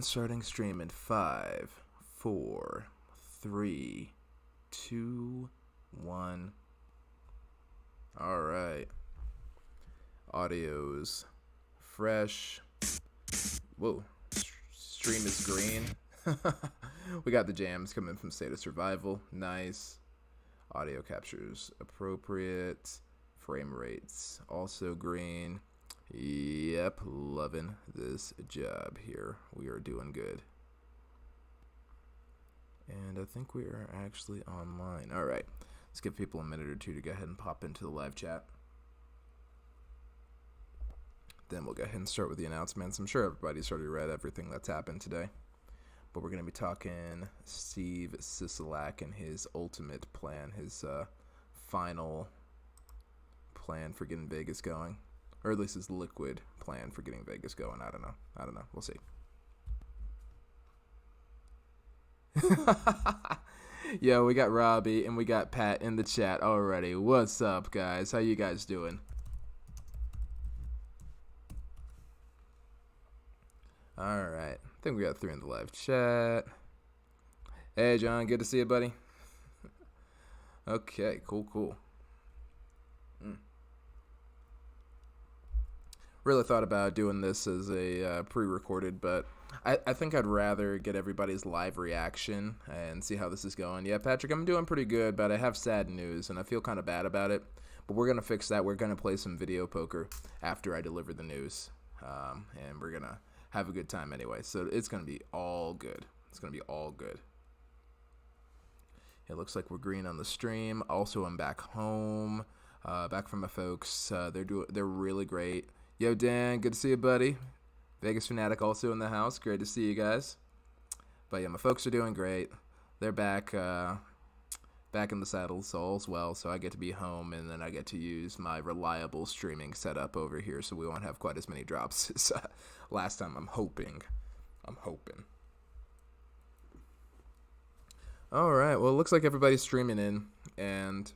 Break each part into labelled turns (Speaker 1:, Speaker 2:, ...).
Speaker 1: starting stream in 5, 4, 3, 2, 1. Alright. Audio's fresh. Whoa. Stream is green. We got the jams coming from State of Survival. Nice. Audio captures appropriate. Frame rates also green. Yep, loving this job here. We are doing good. And I think we are actually online. All right, let's give people a minute or two to go ahead and pop into the live chat. Then we'll go ahead and start with the announcements. I'm sure everybody's already read everything that's happened today. But we're going to be talking Steve Sisolak and his ultimate plan, his final plan for getting Vegas going. Or at least his liquid plan for getting Vegas going. I don't know. We'll see. Yo, we got Robbie and we got Pat in the chat already. What's up, guys? How you guys doing? All right. I think we got 3 in the live chat. Hey, John. Good to see you, buddy. Okay. Cool. Really thought about doing this as a pre-recorded, but I think I'd rather get everybody's live reaction and see how this is going. Yeah, Patrick, I'm doing pretty good, but I have sad news, and I feel kind of bad about it. But we're going to fix that. We're going to play some video poker after I deliver the news, and we're going to have a good time anyway. So it's going to be all good. It looks like we're green on the stream. Also, I'm back home, back from my folks. They're really great. Yo, Dan, good to see you, buddy. Vegas Fanatic also in the house. Great to see you guys. But yeah, my folks are doing great. They're back in the saddle, so all's well. So I get to be home, and then I get to use my reliable streaming setup over here, so we won't have quite as many drops as last time. I'm hoping. All right. Well, it looks like everybody's streaming in, and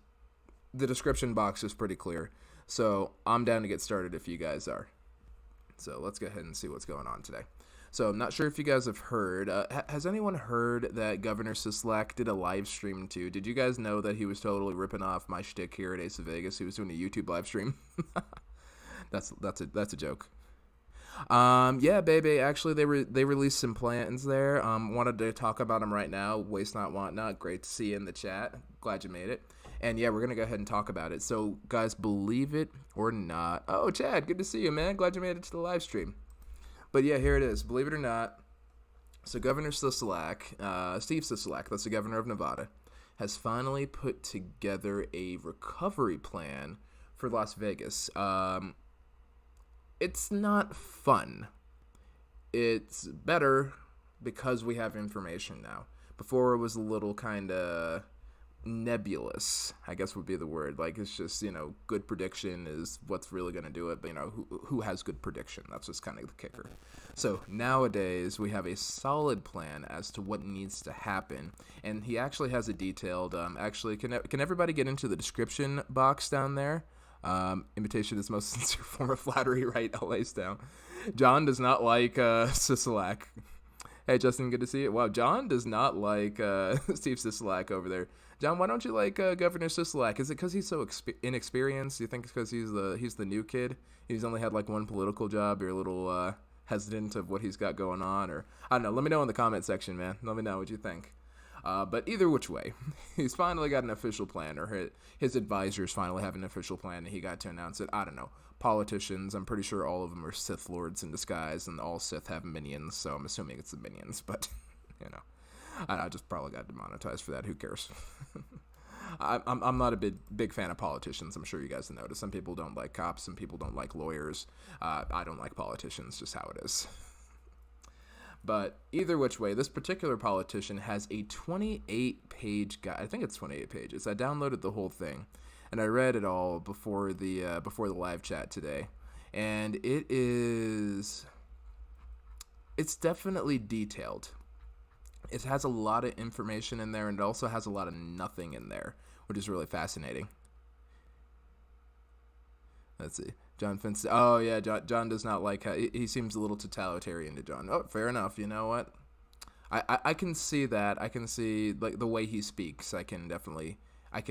Speaker 1: the description box is pretty clear. So I'm down to get started if you guys are. So let's go ahead and see what's going on today. So I'm not sure if you guys have heard. Has anyone heard that Governor Sisolak did a live stream too? Did you guys know that he was totally ripping off my shtick here at Ace of Vegas? He was doing a YouTube live stream. That's a joke. Yeah, baby. Actually, they released some plans there. Wanted to talk about them right now. Waste not, want not. Great to see you in the chat. Glad you made it. And yeah, we're gonna go ahead and talk about it. So, guys, believe it or not. Oh, Chad, good to see you, man. Glad you made it to the live stream. But yeah, here it is. Believe it or not. So, Governor Sisolak, Steve Sisolak, that's the governor of Nevada, has finally put together a recovery plan for Las Vegas. It's not fun. It's better because we have information now. Before it was a little kind of nebulous, I guess would be the word. Like, it's just, good prediction is what's really going to do it. But, who has good prediction? That's just kind of the kicker. So nowadays we have a solid plan as to what needs to happen. And he actually has a detailed, can everybody get into the description box down there? Imitation is the most sincere form of flattery, right? LA's down. John does not like Sisolak. Hey, Justin, good to see you. Wow, John does not like Steve Sisolak over there. John, why don't you like Governor Sisolak? Is it because he's so inexperienced? Do you think it's because he's the new kid? He's only had like one political job. You're a little hesitant of what he's got going on, or I don't know. Let me know in the comment section, man. Let me know what you think. But either which way, he's finally got an official plan, or his advisors finally have an official plan, and he got to announce it. I don't know. Politicians, I'm pretty sure all of them are Sith Lords in disguise, and all Sith have minions, so I'm assuming it's the minions, but, I just probably got demonetized for that. Who cares? I'm not a big fan of politicians. I'm sure you guys have noticed. Some people don't like cops, some people don't like lawyers. I don't like politicians, just how it is. But either which way, this particular politician has a 28-page guide. I think it's 28 pages. I downloaded the whole thing, and I read it all before the live chat today. And it's definitely detailed. It has a lot of information in there, and it also has a lot of nothing in there, which is really fascinating. Let's see. John Finst. Oh yeah, John does not like how he seems a little totalitarian to John. Oh, fair enough. You know what? I can see that. I can see like the way he speaks. I can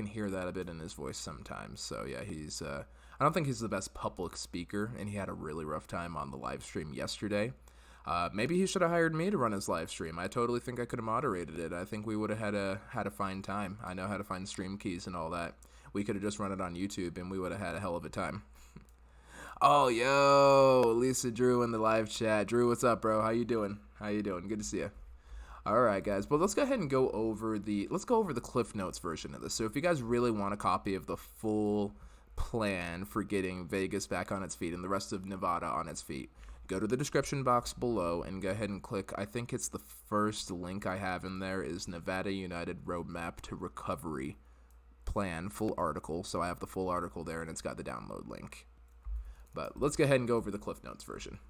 Speaker 1: hear that a bit in his voice sometimes. So yeah, he's I don't think he's the best public speaker, and he had a really rough time on the live stream yesterday. Maybe he should have hired me to run his live stream. I totally think I could have moderated it. I think we would have had a fine time. I know how to find stream keys and all that. We could have just run it on YouTube, and we would have had a hell of a time. Oh, yo, Lisa Drew in the live chat. Drew, what's up, bro? How you doing? Good to see you. All right, guys. Well, let's go ahead and go over the Cliff Notes version of this. So if you guys really want a copy of the full plan for getting Vegas back on its feet and the rest of Nevada on its feet, go to the description box below and go ahead and click. I think it's the first link I have in there is Nevada United Roadmap to Recovery Plan, full article. So I have the full article there, and it's got the download link. But let's go ahead and go over the Cliff Notes version.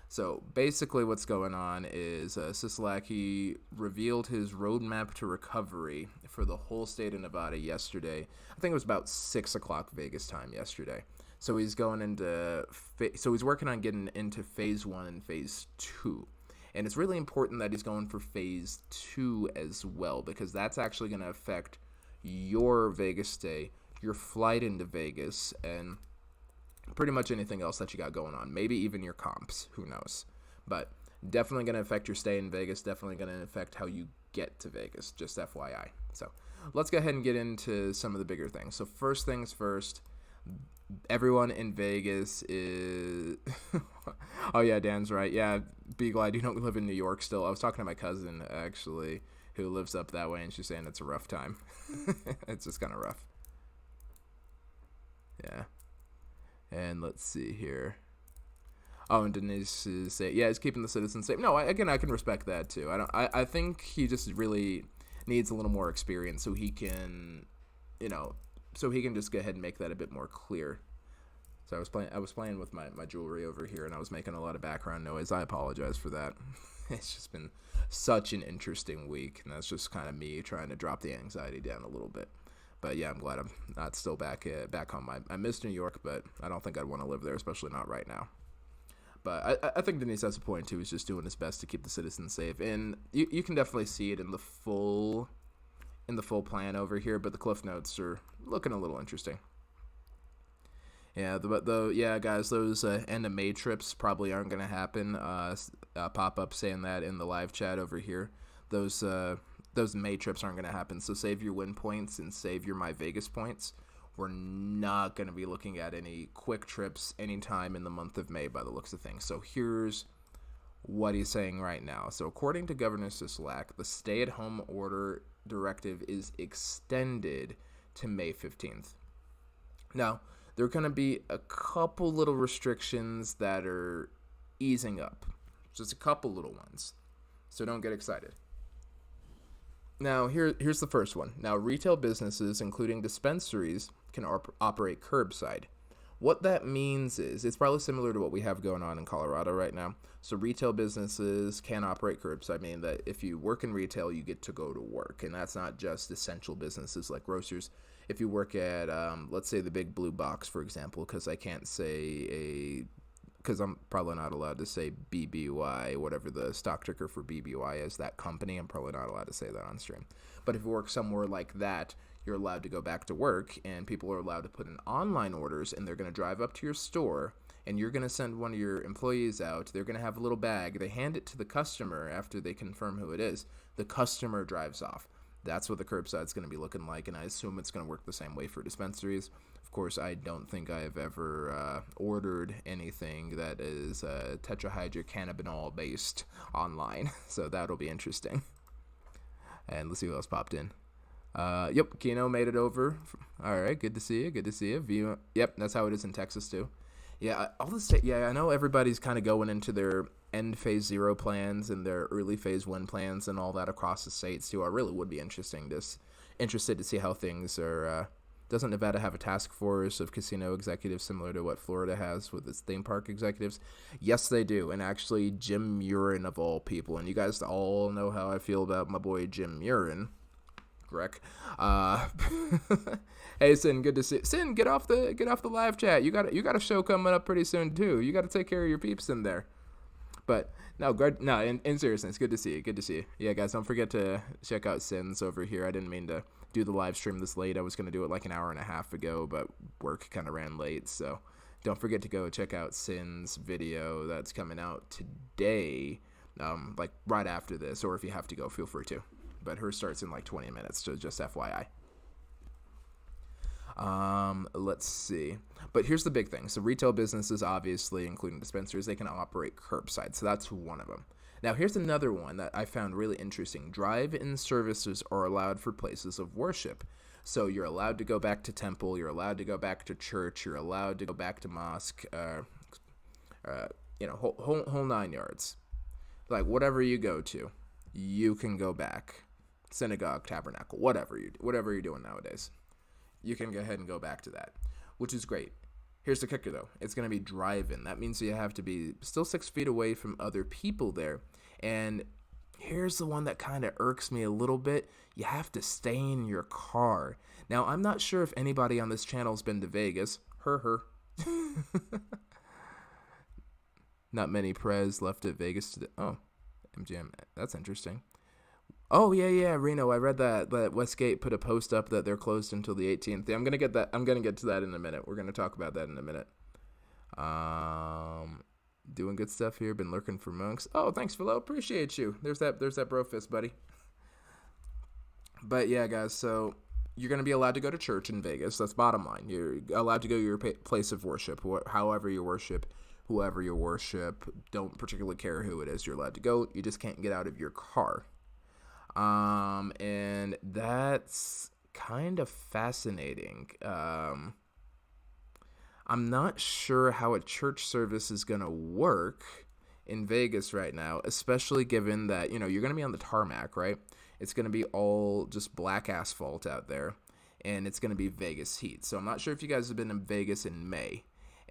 Speaker 1: So basically what's going on is Sisolak, he revealed his roadmap to recovery for the whole state of Nevada yesterday. I think it was about 6 o'clock Vegas time yesterday. So he's going into, he's working on getting into phase 1 and phase 2. And it's really important that he's going for phase 2 as well, because that's actually going to affect your Vegas stay, your flight into Vegas, and pretty much anything else that you got going on. Maybe even your comps. Who knows? But definitely going to affect your stay in Vegas. Definitely going to affect how you get to Vegas. Just FYI. So let's go ahead and get into some of the bigger things. So first things first, everyone in Vegas is... Oh, yeah, Dan's right. Yeah, be glad you don't live in New York still. I was talking to my cousin, actually, who lives up that way, and she's saying it's a rough time. It's just kind of rough. Yeah. And let's see here. Oh, and Denise is saying, yeah, he's keeping the citizens safe. No, I can respect that too. I think he just really needs a little more experience so he can, just go ahead and make that a bit more clear. So I was playing with my jewelry over here, and I was making a lot of background noise. I apologize for that. It's just been such an interesting week, and that's just kind of me trying to drop the anxiety down a little bit. But yeah, I'm glad I'm not still back home. I miss New York, but I don't think I'd want to live there, especially not right now. But I think Denise has a point too. He's just doing his best to keep the citizens safe, and you can definitely see it in the full plan over here. But the Cliff Notes are looking a little interesting. Yeah, guys, those end of May trips probably aren't going to happen. Pop up saying that in the live chat over here. Those May trips aren't going to happen, so save your win points and save your My Vegas points. We're not going to be looking at any quick trips anytime in the month of May by the looks of things. So here's what he's saying right now. So according to Governor Sisolak, the stay-at-home order directive is extended to May 15th. Now, there are going to be a couple little restrictions that are easing up. Just a couple little ones. So don't get excited. Now, here's the first one. Now, retail businesses, including dispensaries, can operate curbside. What that means is, it's probably similar to what we have going on in Colorado right now. So retail businesses can operate curbside, meaning that if you work in retail, you get to go to work. And that's not just essential businesses like grocers. If you work at, let's say, the Big Blue Box, for example, because I can't say because I'm probably not allowed to say BBY, whatever the stock ticker for BBY is, that company. I'm probably not allowed to say that on stream. But if you work somewhere like that, you're allowed to go back to work, and people are allowed to put in online orders, and they're going to drive up to your store, and you're going to send one of your employees out. They're going to have a little bag. They hand it to the customer after they confirm who it is. The customer drives off. That's what the curbside's going to be looking like, and I assume it's going to work the same way for dispensaries. Of course, I don't think I've ever ordered anything that is tetrahydrocannabinol based online, so that'll be interesting. And let's see who else popped in. Yep, Kino made it over. All right, good to see you. Yep, that's how it is in Texas too. Yeah, I know everybody's kind of going into their end phase 0 plans and their early phase 1 plans and all that across the states too. I really would be interested to see how things are. Doesn't Nevada have a task force of casino executives similar to what Florida has with its theme park executives? Yes, they do. And actually, Jim Murin of all people, and you guys all know how I feel about my boy Jim Murin. Greg. Hey, Sin, good to see. Sin, get off the live chat. You got a show coming up pretty soon too. You got to take care of your peeps in there. But no, Greg, no, in seriousness, good to see you. Good to see you. Yeah, guys, don't forget to check out Sin's over here. I didn't mean to do the live stream this late. I was gonna do it like an hour and a half ago, but work kind of ran late. So don't forget to go check out Sin's video that's coming out today, like right after this. Or if you have to go, feel free to. But hers starts in like 20 minutes, so just FYI. Let's see. But here's the big thing. So retail businesses, obviously, including dispensaries, they can operate curbside. So that's one of them. Now, here's another one that I found really interesting. Drive-in services are allowed for places of worship. So you're allowed to go back to temple. You're allowed to go back to church. You're allowed to go back to mosque. Whole 9 yards. Like whatever you go to, you can go back. Synagogue, tabernacle, whatever you're doing nowadays. You can go ahead and go back to that, which is great. Here's the kicker, though. It's going to be drive-in. That means you have to be still 6 feet away from other people there. And here's the one that kind of irks me a little bit. You have to stay in your car. Now, I'm not sure if anybody on this channel has been to Vegas. Not many Prez left at Vegas today. Oh, MGM. That's interesting. Oh, yeah, Reno. I read that Westgate put a post up that they're closed until the 18th. I'm going to get to that in a minute. We're going to talk about that in a minute. Doing good stuff here. Been lurking for monks. Oh, thanks, Philo. Appreciate you. There's that bro fist, buddy. But yeah, guys, so you're going to be allowed to go to church in Vegas. That's bottom line. You're allowed to go to your place of worship, however you worship, whoever you worship. Don't particularly care who it is. You're allowed to go. You just can't get out of your car. And that's kind of fascinating. I'm not sure how a church service is going to work in Vegas right now, especially given that, you're going to be on the tarmac, right? It's going to be all just black asphalt out there, and it's going to be Vegas heat. So I'm not sure if you guys have been in Vegas in May.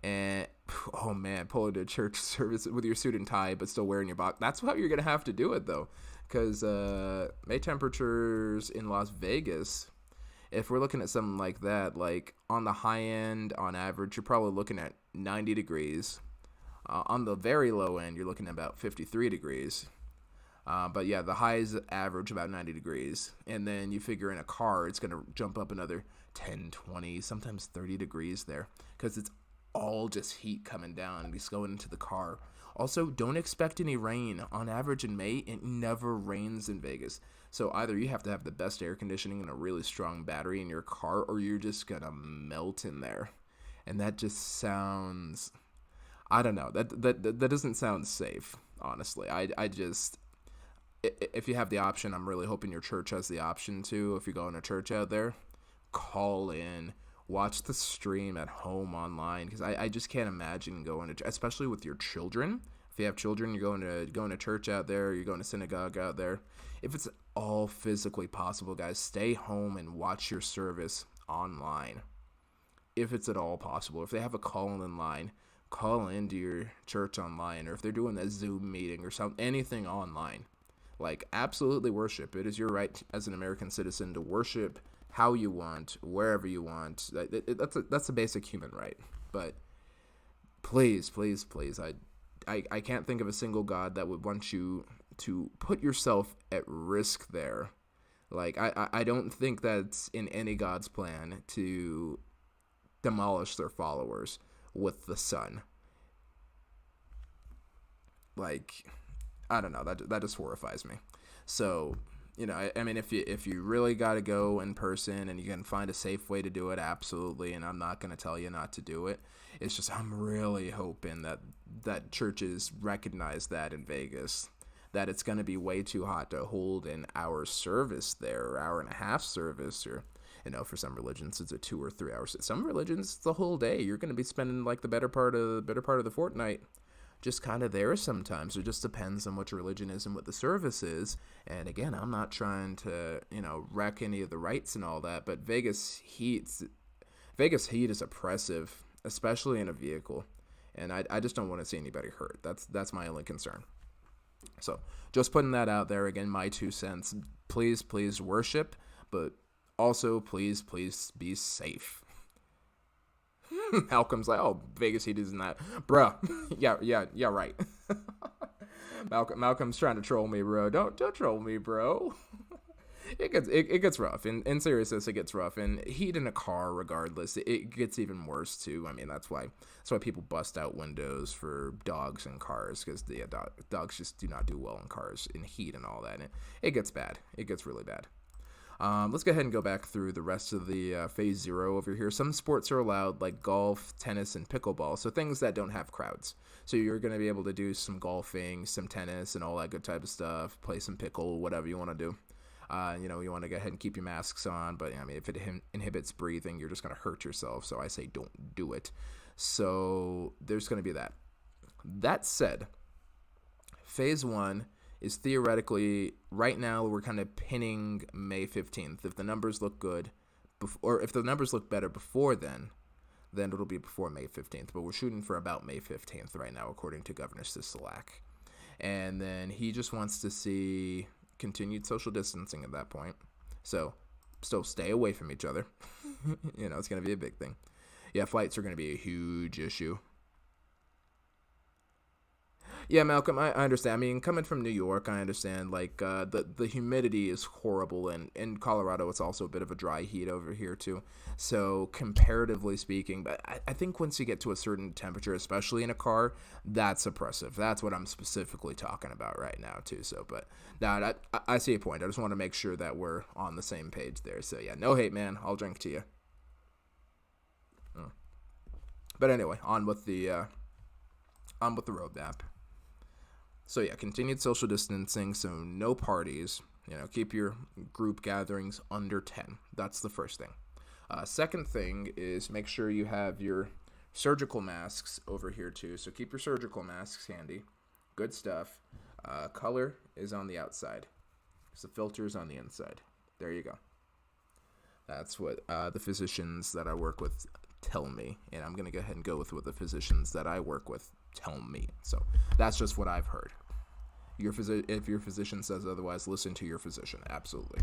Speaker 1: And, oh man, pulling to a church service with your suit and tie, but still wearing your box. That's how you're going to have to do it, though. Because May temperatures in Las Vegas, if we're looking at something like that, like on the high end, on average, you're probably looking at 90 degrees. On the very low end, you're looking at about 53 degrees. But yeah, the highs average about 90 degrees. And then you figure in a car, it's going to jump up another 10, 20, sometimes 30 degrees there. Because it's all just heat coming down and just going into the car. Also, don't expect any rain. On average in May, it never rains in Vegas. So either you have to have the best air conditioning and a really strong battery in your car, or you're just going to melt in there. And that just sounds, I don't know, that doesn't sound safe, honestly. I just, if you have the option, I'm really hoping your church has the option to. If you're going to church out there, call in. Watch the stream at home online, because I just can't imagine going to, especially with your children. If you have children, you're going to church out there, you're going to synagogue out there. If it's all physically possible, guys, stay home and watch your service online. If it's at all possible. If they have a call-in line, call into your church online, or if they're doing a Zoom meeting or something, anything online. Like, absolutely worship. It is your right as an American citizen to worship how you want, wherever you want. That's a basic human right. But please, I can't think of a single God that would want you to put yourself at risk there. Like, I don't think that's in any God's plan to demolish their followers with the sun. Like, I don't know, that just horrifies me. So, I mean, if you really got to go in person and you can find a safe way to do it, absolutely. And I'm not going to tell you not to do it. It's just I'm really hoping that churches recognize that in Vegas, that it's going to be way too hot to hold an hour service there, or hour and a half service, or for some religions it's a 2 or 3 hours. Some religions it's the whole day. You're going to be spending like the better part of the fortnight just kind of there sometimes. It just depends on what your religion is and what the service is. And again, I'm not trying to, wreck any of the rights and all that, but Vegas heat is oppressive, especially in a vehicle. And I just don't want to see anybody hurt. That's my only concern. So just putting that out there, again, my 2 cents. Please worship, But also, please be safe. Malcolm's like, oh, Vegas heat isn't that, bruh. yeah, right. Malcolm's trying to troll me, bro. Don't troll me, bro. It gets rough. In seriousness, it gets rough. And heat in a car, regardless, it gets even worse too. I mean, that's why people bust out windows for dogs in cars, because dogs just do not do well in cars in heat and all that. And it gets bad. It gets really bad. Let's go ahead and go back through the rest of the phase 0 over here. Some sports are allowed, like golf, tennis, and pickleball. So things that don't have crowds. So you're going to be able to do some golfing, some tennis, and all that good type of stuff. Play some pickle, whatever you want to do. You want to go ahead and keep your masks on. But, I mean, if it inhibits breathing, you're just going to hurt yourself. So I say don't do it. So there's going to be that. That said, phase 1 is theoretically, right now we're kind of pinning May 15th. If the numbers look good, or if the numbers look better before then it'll be before May 15th. But we're shooting for about May 15th right now, according to Governor Sisolak. And then he just wants to see continued social distancing at that point. So still stay away from each other. It's going to be a big thing. Yeah, flights are going to be a huge issue. Yeah, Malcolm, I understand. I mean, coming from New York, I understand, like, the humidity is horrible, and in Colorado, it's also a bit of a dry heat over here, too. So, comparatively speaking, but I think once you get to a certain temperature, especially in a car, that's oppressive. That's what I'm specifically talking about right now, too. So, but, no, I see a point. I just want to make sure that we're on the same page there. So, yeah, no hate, man. I'll drink to you. But anyway, on with the roadmap. So yeah, continued social distancing, so no parties. Keep your group gatherings under 10. That's the first thing. Second thing is make sure you have your surgical masks over here too. So keep your surgical masks handy. Good stuff. Color is on the outside. So filter is on the inside. There you go. That's what the physicians that I work with tell me. And I'm going to go ahead and go with what the physicians that I work with tell me. So that's just what I've heard. If your physician says otherwise, listen to your physician. Absolutely.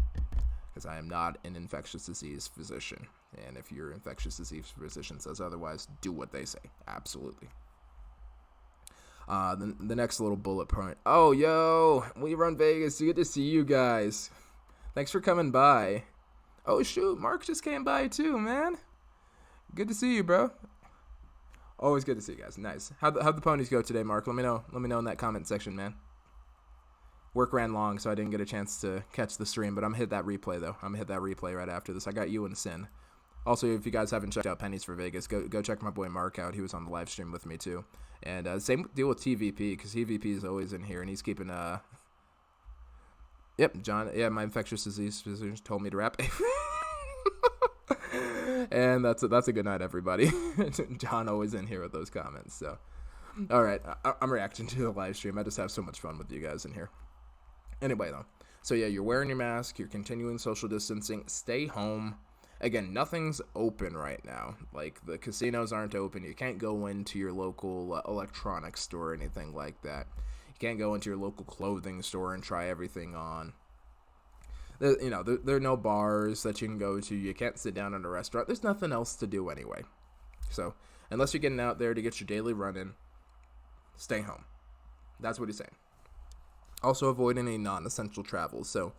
Speaker 1: Because I am not an infectious disease physician. And if your infectious disease physician says otherwise, do what they say. Absolutely. The next little bullet point. Oh, yo, we run Vegas. Good to see you guys. Thanks for coming by. Oh, shoot, Mark just came by too, man. Good to see you, bro. Always good to see you guys. Nice. How'd the ponies go today, Mark? Let me know. Let me know in that comment section, man. Work ran long, so I didn't get a chance to catch the stream, but I'm gonna hit that replay though. I'm gonna hit that replay right after this. I got you and Sin. Also, if you guys haven't checked out Pennies for Vegas, go check my boy Mark out. He was on the live stream with me too. And same deal with TVP, because TVP is always in here, and he's keeping Yep, John. Yeah, my infectious disease physician told me to rap. And that's a good night, everybody. John always in here with those comments. So, all right, I'm reacting to the live stream. I just have so much fun with you guys in here. Anyway, though, so yeah, you're wearing your mask. You're continuing social distancing. Stay home. Again, nothing's open right now. Like, the casinos aren't open. You can't go into your local electronics store or anything like that. You can't go into your local clothing store and try everything on. There are no bars that you can go to. You can't sit down in a restaurant. There's nothing else to do anyway. So, unless you're getting out there to get your daily run in, stay home. That's what he's saying. Also, avoid any non-essential travel. So,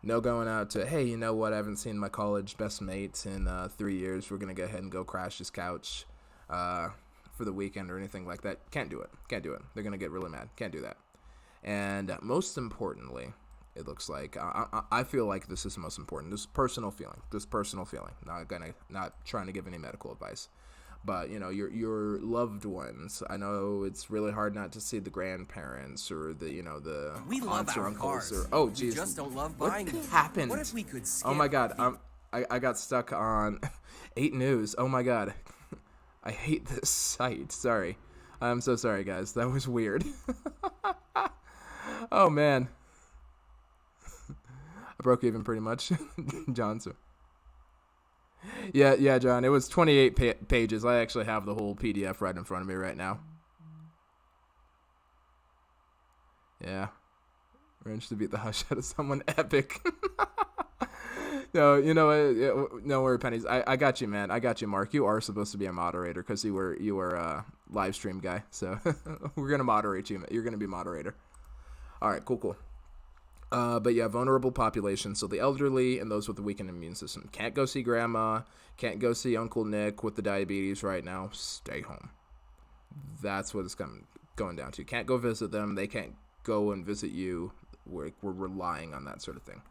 Speaker 1: no going out to, hey, you know what? I haven't seen my college best mates in 3 years. We're going to go ahead and go crash his couch for the weekend or anything like that. Can't do it. Can't do it. They're going to get really mad. Can't do that. And most importantly, it looks like, I feel like this is most important. This personal feeling. Not trying to give any medical advice. But, your loved ones. I know it's really hard not to see the grandparents or the aunts or uncles. Oh, geez.
Speaker 2: We just don't love buying them.
Speaker 1: What happened?
Speaker 2: What if we could skip?
Speaker 1: Oh, my God. I got stuck on 8 News. Oh, my God. I hate this site. Sorry. I'm so sorry, guys. That was weird. Oh, man. I broke even pretty much. Johnson. Yeah, John. It was 28 pages. I actually have the whole PDF right in front of me right now. Yeah. Arranged to beat the hush out of someone epic. No, no worry, pennies. I got you, man. I got you, Mark. You are supposed to be a moderator because you were a live stream guy. So we're gonna moderate you. You're gonna be moderator. All right, cool. But yeah, vulnerable population. So the elderly and those with a weakened immune system can't go see grandma. Can't go see Uncle Nick with the diabetes right now. Stay home. That's what it's going down to. Can't go visit them. They can't go and visit you. We're relying on that sort of thing.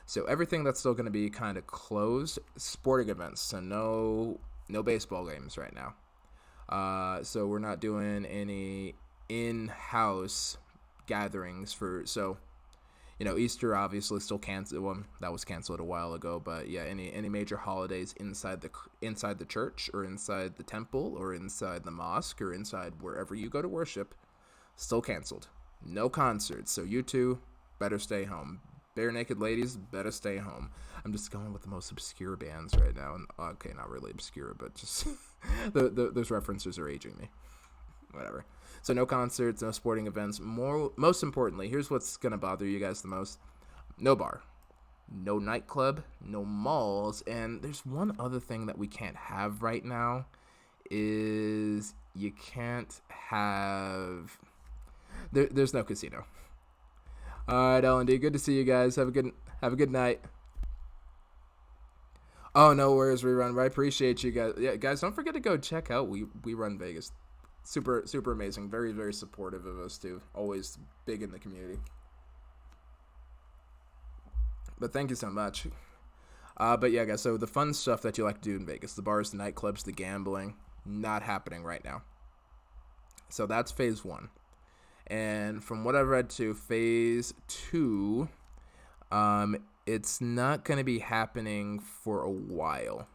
Speaker 1: So everything that's still going to be kind of closed, sporting events. So no baseball games right now. So we're not doing any in-house gatherings Easter obviously still canceled. Well, that was canceled a while ago. But yeah, any major holidays inside the church or inside the temple or inside the mosque or inside wherever you go to worship, still canceled. No concerts. So you two better stay home. Bare Naked Ladies better stay home. I'm just going with the most obscure bands right now. And okay, not really obscure, but just those references are aging me. Whatever. So no concerts, no sporting events. Most importantly, here's what's going to bother you guys the most. No bar. No nightclub. No malls. And there's one other thing that we can't have right now is you can't have... There's no casino. All right, L&D, good to see you guys. Have a good night. Oh, no worries, Rerun. I appreciate you guys. Yeah, guys, don't forget to go check out We Run Vegas. Super, super amazing. Very, very supportive of us, too. Always big in the community. But thank you so much. But yeah, guys, so the fun stuff that you like to do in Vegas, the bars, the nightclubs, the gambling, not happening right now. So that's phase 1. And from what I've read to phase 2, it's not going to be happening for a while.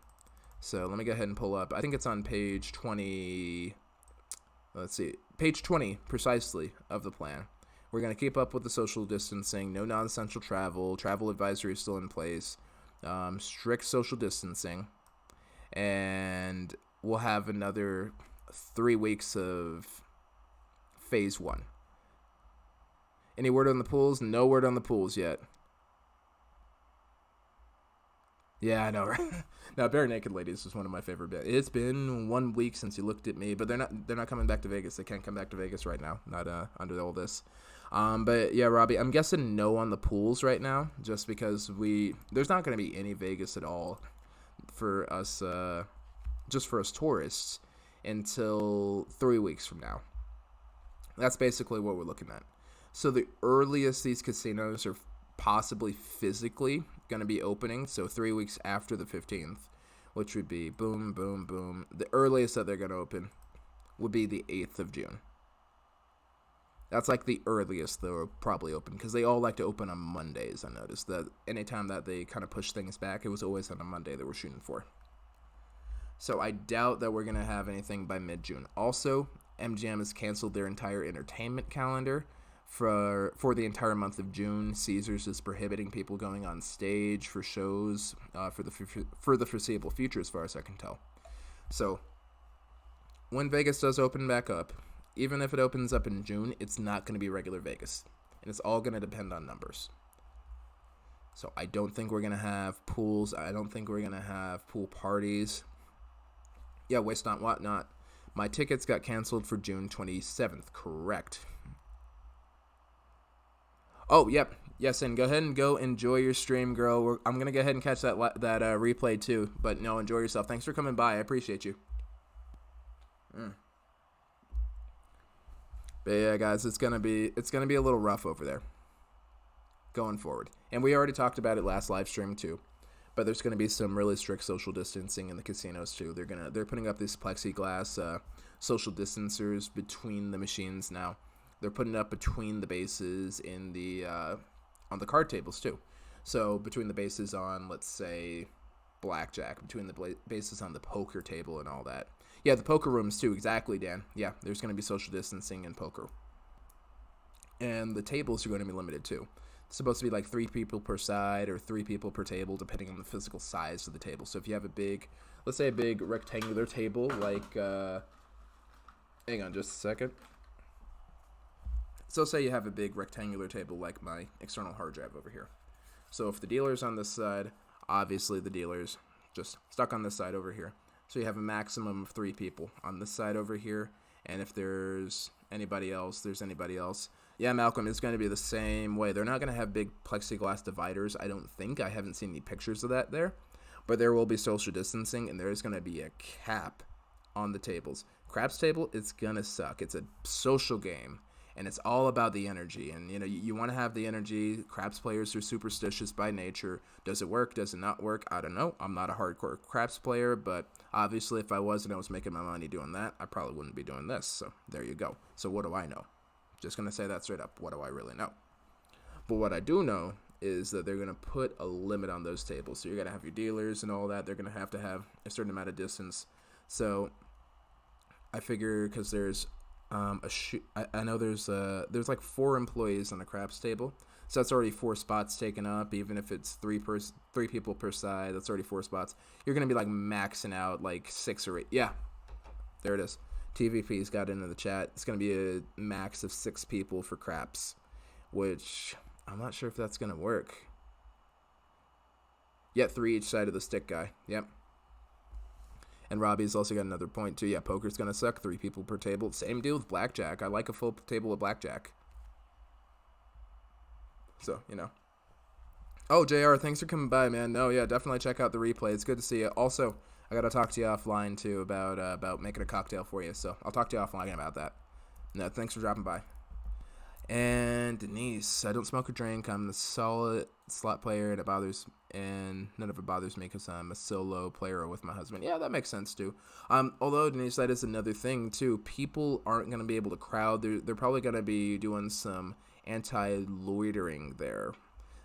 Speaker 1: So let me go ahead and pull up. I think it's on page 20. Let's see. Page 20, precisely, of the plan. We're going to keep up with the social distancing. No non-essential travel. Travel advisory is still in place. Strict social distancing. And we'll have another 3 weeks of phase 1. Any word on the pools? No word on the pools yet. Yeah, I know, right? Now, Bare Naked Ladies is one of my favorite bits. It's been 1 week since you looked at me, but they're not coming back to Vegas. They can't come back to Vegas right now, not under all this. But yeah, Robbie, I'm guessing no on the pools right now, just because there's not going to be any Vegas at all for us, just for us tourists, until 3 weeks from now. That's basically what we're looking at. So the earliest these casinos are possibly physically going to be opening, so 3 weeks after the 15th, which would be boom, boom, boom. The earliest that they're going to open would be the 8th of June. That's like the earliest they'll probably open, because they all like to open on Mondays. I noticed that anytime that they kind of push things back, it was always on a Monday that we're shooting for. So I doubt that we're going to have anything by mid-June. Also, MGM has canceled their entire entertainment calendar for the entire month of June. Caesars is prohibiting people going on stage for shows for the foreseeable future, as far as I can tell. So when Vegas does open back up, even if it opens up in June, it's not going to be regular Vegas, and it's all going to depend on numbers. So I don't think we're going to have pools. I don't think we're going to have pool parties. Yeah, waste not, want not. My tickets got canceled for June 27th, correct. Oh, yep. Yes, and go ahead and go enjoy your stream, girl. I'm going to go ahead and catch that replay, too. But, no, enjoy yourself. Thanks for coming by. I appreciate you. But, yeah, guys, it's gonna be a little rough over there going forward. And we already talked about it last live stream, too. But there's going to be some really strict social distancing in the casinos, too. They're putting up these plexiglass social distancers between the machines now. They're putting it up between the bases on the card tables, too. So between the bases on, let's say, blackjack, between the bases on the poker table and all that. Yeah, the poker rooms, too. Exactly, Dan. Yeah, there's going to be social distancing in poker. And the tables are going to be limited, too. It's supposed to be like 3 people per side or 3 people per table, depending on the physical size of the table. So if you have let's say a big rectangular table, like, hang on just a second. So say you have a big rectangular table like my external hard drive over here. So if the dealer's on this side, Obviously, the dealer's just stuck on this side over here. So you have a maximum of 3 people on this side over here. And if there's anybody else, there's anybody else. Yeah, Malcolm, it's going to be the same way. They're not going to have big plexiglass dividers, I don't think. I haven't seen any pictures of that there. But there will be social distancing, and there's going to be a cap on the tables. Craps table, it's going to suck. It's a social game, and it's all about the energy. And, you want to have the energy. Craps players are superstitious by nature. Does it work? Does it not work? I don't know. I'm not a hardcore craps player, but obviously if I was and I was making my money doing that, I probably wouldn't be doing this. So there you go. So what do I know? Just going to say that straight up. What do I really know? But what I do know is that they're going to put a limit on those tables. So you're going to have your dealers and all that. They're going to have a certain amount of distance. So I figure because there's I know there's like 4 employees on a craps table. So that's already 4 spots taken up. Even if it's 3 people per side, that's already 4 spots. You're going to be like maxing out like 6 or 8. Yeah, there it is. TVP's got into the chat. It's going to be a max of 6 people for craps, which I'm not sure if that's going to work. Yeah, 3 each side of the stick guy. Yep. And Robbie's also got another point too. Yeah, poker's going to suck. 3 people per table. Same deal with blackjack. I like a full table of blackjack. So, Oh, JR, thanks for coming by, man. No, yeah, definitely check out the replay. It's good to see you. Also, I got to talk to you offline, too, about making a cocktail for you. So I'll talk to you offline about that. No, thanks for dropping by. And Denise, I don't smoke or drink. I'm the solid slot player, and none of it bothers me because I'm a solo player with my husband. Yeah, that makes sense, too. Although, Denise, that is another thing, too. People aren't going to be able to crowd. They're probably going to be doing some anti-loitering there.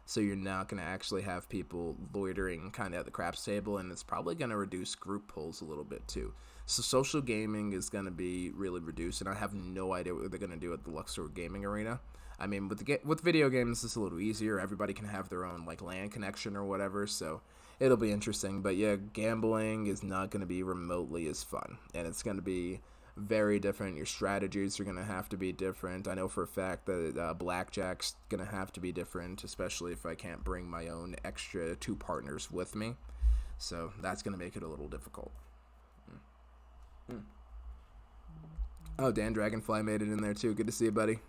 Speaker 1: So you're not going to actually have people loitering kind of at the craps table, and it's probably going to reduce group pulls a little bit too. So social gaming is going to be really reduced, and I have no idea what they're going to do at the Luxor Gaming Arena. I mean, with video games, it's a little easier. Everybody can have their own like LAN connection or whatever, so it'll be interesting. But yeah, gambling is not going to be remotely as fun, and it's going to be very different. Your strategies are going to have to be different. I know for a fact that blackjack's going to have to be different, especially if I can't bring my own extra 2 partners with me. So that's going to make it a little difficult. Oh, Dan Dragonfly made it in there too. Good to see you, buddy.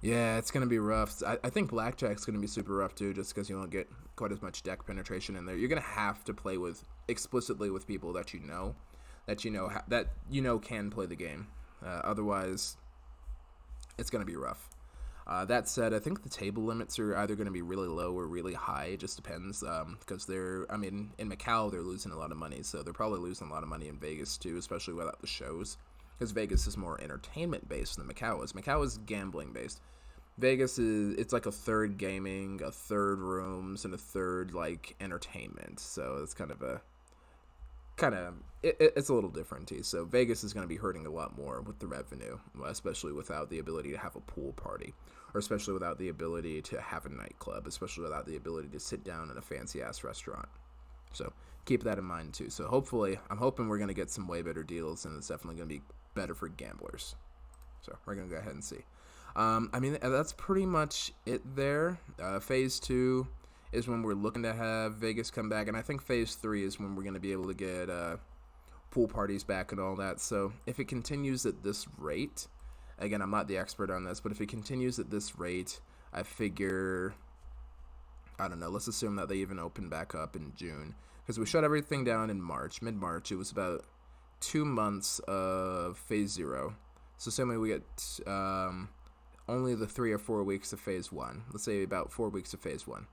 Speaker 1: Yeah, it's going to be rough. I think blackjack's going to be super rough too, just because you won't get quite as much deck penetration in there. You're going to have to play explicitly with people that you know can play the game. Otherwise, it's going to be rough. That said, I think the table limits are either going to be really low or really high. It just depends, because in Macau, they're losing a lot of money, so they're probably losing a lot of money in Vegas, too, especially without the shows, because Vegas is more entertainment-based than Macau is. Macau is gambling-based. Vegas it's like a third gaming, a third rooms, and a third, like, entertainment, so it's it's a little different too. So Vegas is going to be hurting a lot more with the revenue, especially without the ability to have a pool party, or especially without the ability to have a nightclub, especially without the ability to sit down in a fancy ass restaurant. So keep that in mind too. So I'm hoping we're going to get some way better deals, and it's definitely going to be better for gamblers. So we're going to go ahead and see. That's pretty much it there. Phase 2 is when we're looking to have Vegas come back, and I think phase 3 is when we're going to be able to get pool parties back and all that. So if it continues at this rate, again, I'm not the expert on this, but if it continues at this rate, I figure, I don't know, let's assume that they even open back up in June, because we shut everything down in mid-March. It was about 2 months of phase 0. So assuming we get only the 3 or 4 weeks of phase 1, let's say about 4 weeks of phase 1.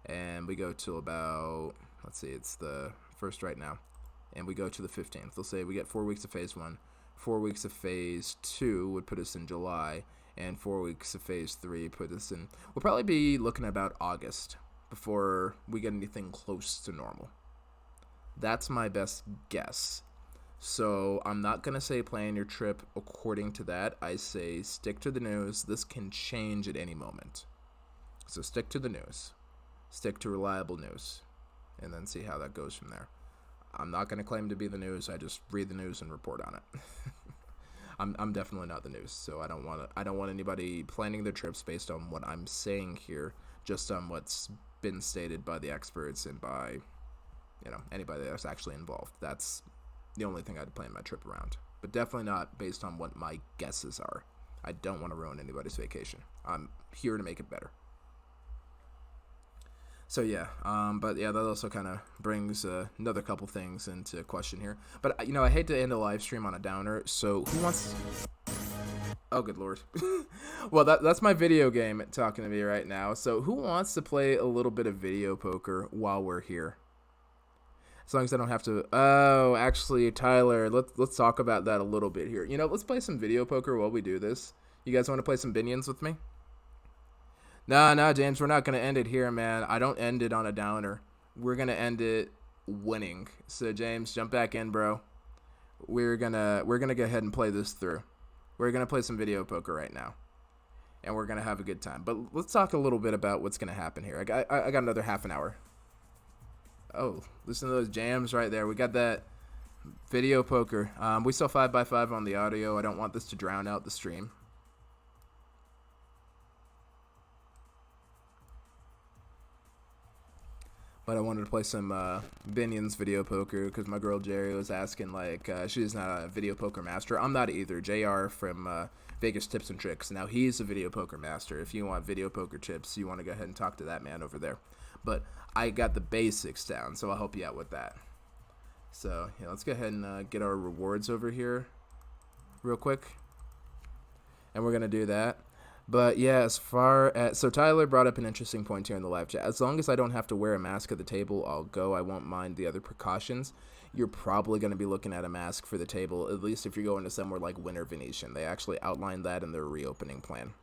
Speaker 1: And we go to about, it's the 1st right now, and we go to the 15th. They'll say we get 4 weeks of phase 1, 4 weeks of phase 2 would put us in July, and 4 weeks of phase 3 put us in, we'll probably be looking at about August before we get anything close to normal. That's my best guess. So I'm not going to say plan your trip according to that. I say stick to the news. This can change at any moment. So stick to the news. Stick to reliable news, and then see how that goes from there. I'm not going to claim to be the news. I just read the news and report on it. I'm definitely not the news, so I don't want anybody planning their trips based on what I'm saying here, just on what's been stated by the experts and by, anybody that's actually involved. That's the only thing I'd plan my trip around. But definitely not based on what my guesses are. I don't want to ruin anybody's vacation. I'm here to make it better. So yeah, but yeah, that also kind of brings another couple things into question here. But I hate to end a live stream on a downer. So who wants? Oh, good lord. Well, that's my video game talking to me right now. So who wants to play a little bit of video poker while we're here? As long as I don't have to. Oh, actually, Tyler, let's talk about that a little bit here. Let's play some video poker while we do this. You guys want to play some Binions with me? No, James, we're not going to end it here, man. I don't end it on a downer. We're going to end it winning. So, James, jump back in, bro. We're gonna go ahead and play this through. We're going to play some video poker right now. And we're going to have a good time. But let's talk a little bit about what's going to happen here. I got another half an hour. Oh, listen to those jams right there. We got that video poker. We still 5x5 on the audio. I don't want this to drown out the stream. But I wanted to play some Binion's video poker because my girl Jerry was asking, she's not a video poker master. I'm not either. JR from Vegas Tips and Tricks. Now, he's a video poker master. If you want video poker tips, you want to go ahead and talk to that man over there. But I got the basics down, so I'll help you out with that. So, yeah, let's go ahead and get our rewards over here real quick. And we're going to do that. But yeah, so Tyler brought up an interesting point here in the live chat. As long as I don't have to wear a mask at the table, I'll go. I won't mind the other precautions. You're probably going to be looking at a mask for the table, at least if you're going to somewhere like Winter Venetian. They actually outlined that in their reopening plan.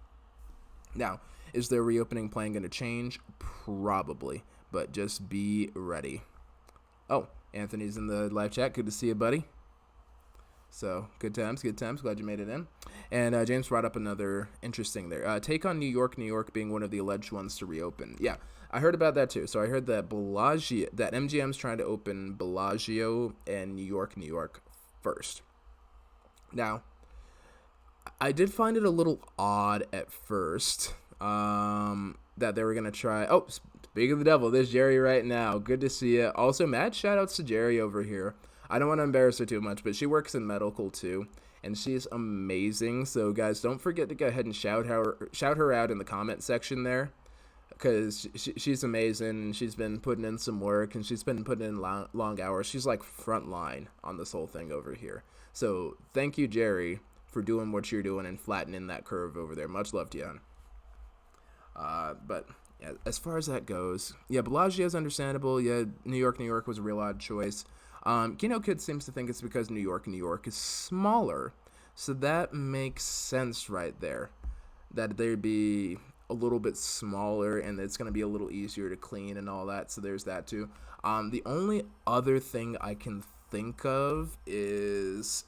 Speaker 1: Now, is their reopening plan going to change? Probably, but just be ready. Oh, Anthony's in the live chat. Good to see you, buddy. So, good times. Glad you made it in. And James brought up another interesting there. Take on New York being one of the alleged ones to reopen. Yeah, I heard about that too. So I heard that that MGM's trying to open Bellagio and New York first. Now, I did find it a little odd at first that they were going to try. Oh, speaking of the devil, there's Jerry right now. Good to see you. Also, mad shout outs to Jerry over here. I don't want to embarrass her too much, but she works in medical too, and she's amazing. So, guys, don't forget to go ahead and shout her out in the comment section there, because she's amazing, and she's been putting in some work, and she's been putting in long hours. She's like front line on this whole thing over here. So, thank you, Jerry, for doing what you're doing and flattening that curve over there. Much love to you, hon. But yeah, as far as that goes, yeah, Bellagio is understandable. Yeah, New York was a real odd choice. Kid seems to think it's because New York is smaller, so that makes sense right there, that they'd be a little bit smaller and it's going to be a little easier to clean and all that, so there's that too. The only other thing I can think of is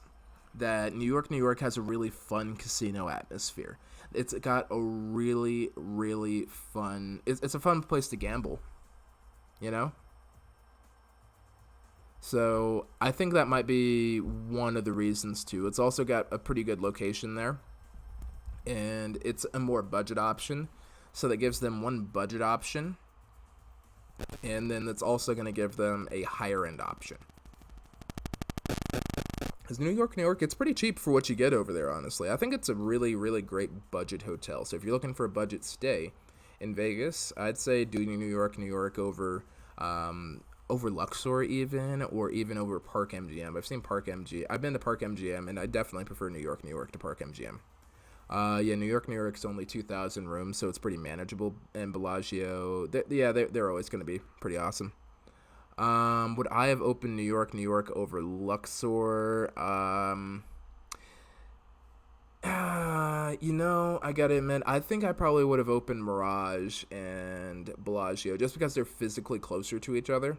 Speaker 1: that New York has a really fun casino atmosphere. It's got a really, really fun, it's a fun place to gamble, So I think that might be one of the reasons too. It's also got a pretty good location there, and it's a more budget option. So that gives them one budget option, and then that's also going to give them a higher end option. Because New York, it's pretty cheap for what you get over there, honestly. I think it's a really, really great budget hotel. So if you're looking for a budget stay in Vegas, I'd say do New York over Luxor or even over Park MGM. I've been to Park MGM, and I definitely prefer New York to Park MGM. Yeah, New York's only 2,000 rooms, so it's pretty manageable. And Bellagio, they're always going to be pretty awesome. Would I have opened New York over Luxor? I gotta admit, I think I probably would have opened Mirage and Bellagio just because they're physically closer to each other.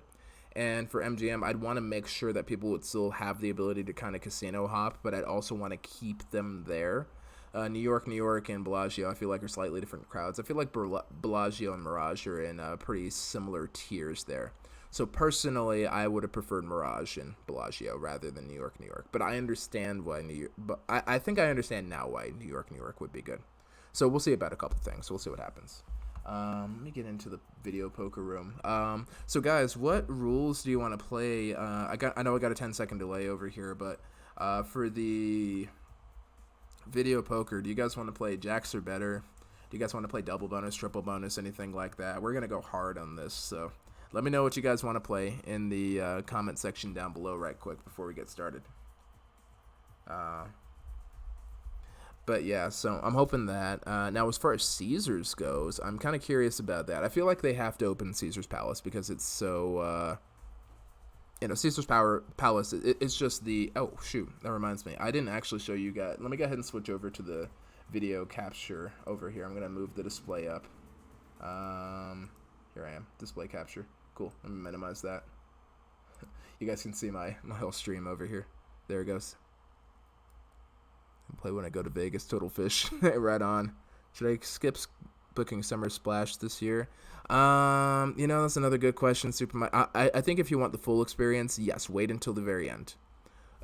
Speaker 1: And for MGM, I'd want to make sure that people would still have the ability to kind of casino hop, but I'd also want to keep them there. New York and Bellagio, I feel like are slightly different crowds. I feel like Bellagio and Mirage are in pretty similar tiers there. So personally, I would have preferred Mirage and Bellagio rather than New York. But I understand why I think I understand now why New York would be good. So we'll see about a couple things. We'll see what happens. Let me get into the video poker room. So guys, what rules do you want to play? I know I got a 10-second delay over here, but for the video poker, do you guys want to play jacks or better? Do you guys want to play double bonus, triple bonus, anything like that? We're gonna go hard on this, so let me know what you guys want to play in the comment section down below right quick before we get started. But yeah, so I'm hoping that. Now, as far as Caesars goes, I'm kind of curious about that. I feel like they have to open Caesar's Palace because it's so, Caesar's Palace, it's just the, oh, shoot, that reminds me. I didn't actually show you guys. Let me go ahead and switch over to the video capture over here. I'm going to move the display up. Here I am, display capture. Cool, let me minimize that. You guys can see my whole stream over here. There it goes. Play when I go to Vegas, total fish. Right on. Should I skip booking Summer Splash this year? That's another good question, Superman. I think if you want the full experience, yes, wait until the very end.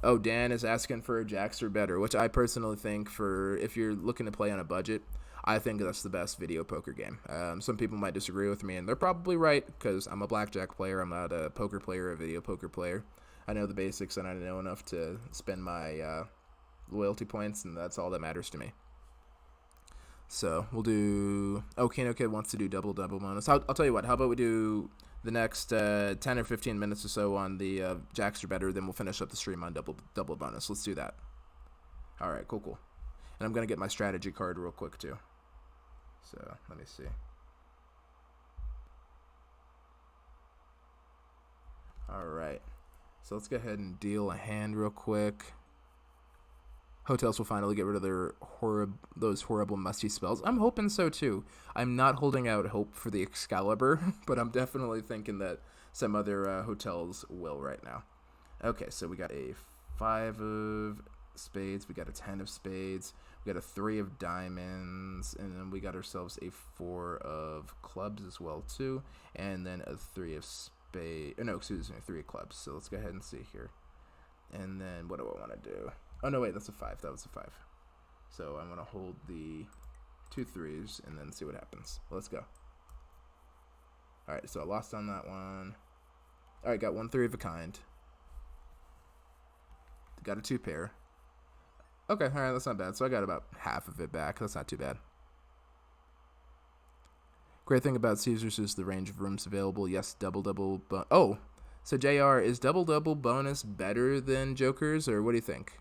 Speaker 1: Oh, Dan is asking for a jacks or better, which I personally think for if you're looking to play on a budget, I think that's the best video poker game. Some people might disagree with me, and they're probably right because I'm a blackjack player. I'm not a poker player, a video poker player. I know the basics, and I know enough to spend my loyalty points, and that's all that matters to me. So we'll do. Oh, Kano Kid wants to do double bonus. I'll tell you what. How about we do the next 10 or 15 minutes or so on the jacks or better, then we'll finish up the stream on double bonus. Let's do that. All right, cool. And I'm gonna get my strategy card real quick too. So let me see. All right. So let's go ahead and deal a hand real quick. Hotels will finally get rid of their those horrible musty spells. I'm hoping so too. I'm not holding out hope for the Excalibur, but I'm definitely thinking that some other hotels will right now. Okay, so we got a 5 of spades, we got a 10 of spades, we got a 3 of diamonds, and then we got ourselves a 4 of clubs as well too, and then a 3 of spades. No, excuse me, 3 of clubs. So let's go ahead and see here. And then what do I want to do? Oh, no, wait, that's a 5. That was a 5. So I'm going to hold the 2 3s and then see what happens. Let's go. All right, so I lost on that one. All right, got 1 3 of a kind. Got a 2 pair. Okay, all right, that's not bad. So I got about half of it back. That's not too bad. Great thing about Caesars is the range of rooms available. Yes, double. Oh, so JR, is double bonus better than Jokers, or what do you think?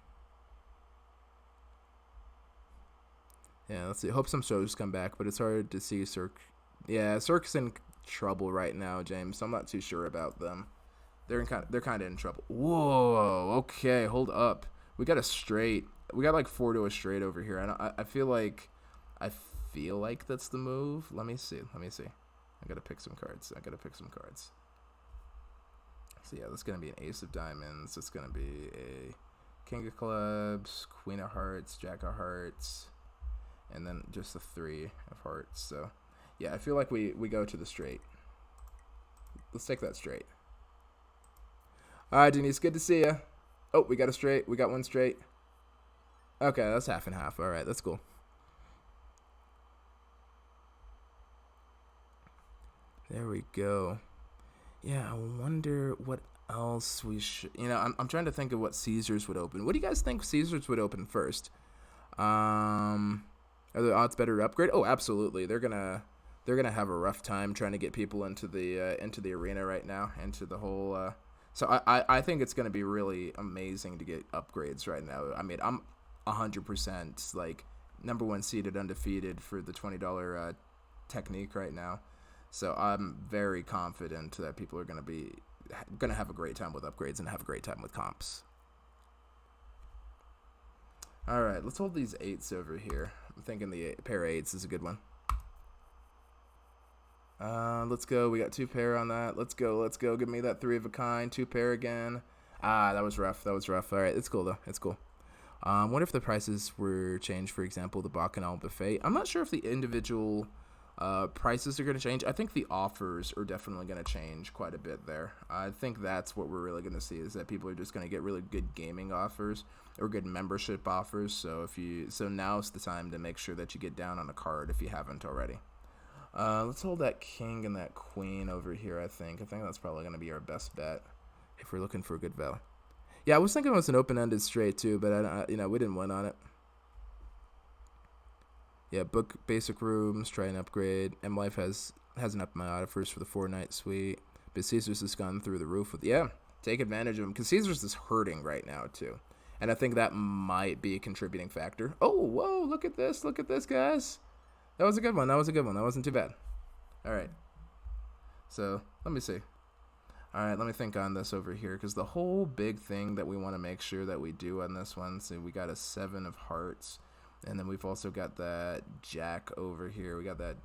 Speaker 1: Yeah, let's see. Hope some shows come back, but it's hard to see Cirque. Yeah, Cirque's in trouble right now, James. So I'm not too sure about them. They're kind of in trouble. Whoa. Okay, hold up. We got a straight. We got like 4 to a straight over here, and I feel like that's the move. Let me see. I gotta pick some cards. So yeah, that's gonna be an ace of diamonds. It's gonna be a king of clubs, queen of hearts, jack of hearts, and then just a 3 of hearts. So yeah, I feel like we go to the straight. Let's take that straight. All right, Denise, good to see you. Oh, we got a straight. We got 1 straight. Okay, that's half and half. All right, that's cool. There we go. Yeah, I wonder what else we should. I'm trying to think of what Caesars would open. What do you guys think Caesars would open first? Are the odds better to upgrade? Oh, absolutely. They're gonna have a rough time trying to get people into the arena right now, into the whole. So I think it's gonna be really amazing to get upgrades right now. I mean, I'm 100% like number 1 seeded undefeated for the $20 technique right now. So I'm very confident that people are going to have a great time with upgrades and have a great time with comps. All right, let's hold these 8s over here. I'm thinking the pair of 8s is a good one. Let's go. We got 2 pair on that. Let's go. Give me that 3 of a kind. 2 pair again. That was rough. All right, it's cool though. It's cool. What if the prices were changed? For example, the Bacchanal buffet. I'm not sure if the individual prices are going to change. I think the offers are definitely going to change quite a bit there. I think that's what we're really going to see, is that people are just going to get really good gaming offers or good membership offers. So now's the time to make sure that you get down on a card if you haven't already. Let's hold that king and that queen over here, I think. I think that's probably going to be our best bet if we're looking for a good value. Yeah, I was thinking it was an open-ended straight, too, but, we didn't win on it. Yeah, book basic rooms, try an upgrade. M Life hasn't upped my offers for the 4-night suite. But Caesars has gone through the roof with, take advantage of him. Because Caesars is hurting right now, too. And I think that might be a contributing factor. Oh, whoa, look at this, guys. That was a good one. That wasn't too bad. All right. So, let me see. All right, let me think on this over here. Because the whole big thing that we want to make sure that we do on this one, so we got a 7 of hearts. And then we've also got that jack over here. We got that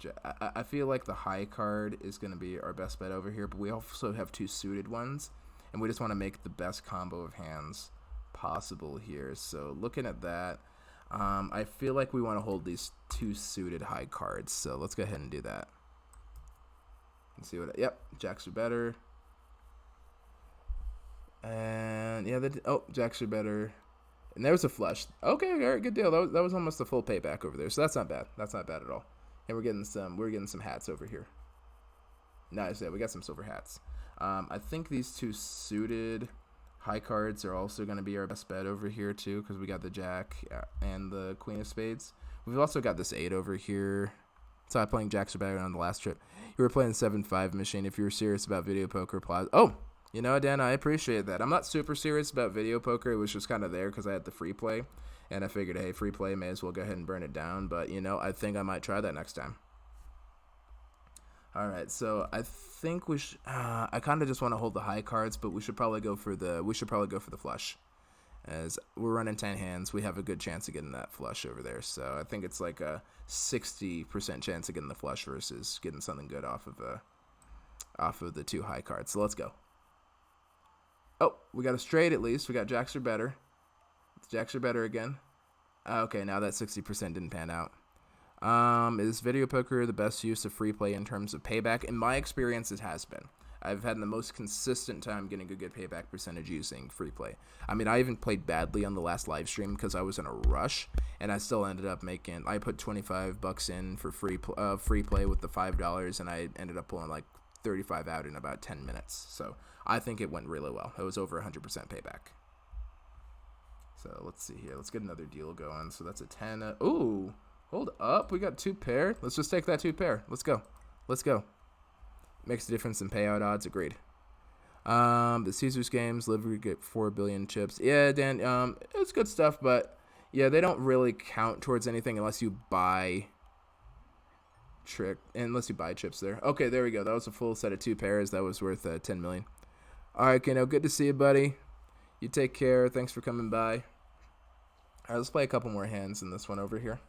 Speaker 1: I feel like the high card is going to be our best bet over here. But we also have 2 suited ones. And we just want to make the best combo of hands possible here. So looking at that, I feel like we want to hold these 2 suited high cards. So let's go ahead and do that. Let's see what. Yep, jacks are better. And yeah, jacks are better. And there's a flush. Okay, all right, good deal. That was almost a full payback over there. So that's not bad. That's not bad at all. And we're getting some hats over here. Nice. Yeah, we got some silver hats. I think these 2 suited high cards are also going to be our best bet over here too, because we got the jack and the queen of spades. We've also got this 8 over here. So I'm playing jacks are better on the last trip. You were playing 7-5 machine. If you were serious about video poker, applause. Oh, you know, Dan, I appreciate that. I'm not super serious about video poker. It was just kind of there because I had the free play. And I figured, hey, free play, may as well go ahead and burn it down. But, I think I might try that next time. All right, so I think I kind of just want to hold the high cards, but we should probably go for the flush. As we're running 10 hands, we have a good chance of getting that flush over there. So I think it's like a 60% chance of getting the flush versus getting something good off of the 2 high cards. So let's go. Oh, we got a straight at least. We got jacks are better. Jacks are better again. Okay, now that 60% didn't pan out. Is video poker the best use of free play in terms of payback? In my experience, it has been. I've had the most consistent time getting a good payback percentage using free play. I mean, I even played badly on the last live stream because I was in a rush, and I still ended up I put $25 in for free play with the $5, and I ended up pulling like 35 out in about 10 minutes. So I think it went really well. It was over 100% payback. So let's see here. Let's get another deal going. So that's a 10. Ooh, hold up. We got 2 pair. Let's just take that 2 pair. Let's go. Makes a difference in payout odds. Agreed. The Caesars games, live get 4 billion chips. Yeah, Dan, it's good stuff, but yeah, they don't really count towards anything unless you buy chips there. Okay, there we go. That was a full set of 2 pairs. That was worth 10 million. All right, Kano, good to see you, buddy. You take care. Thanks for coming by. All right, let's play a couple more hands in this one over here.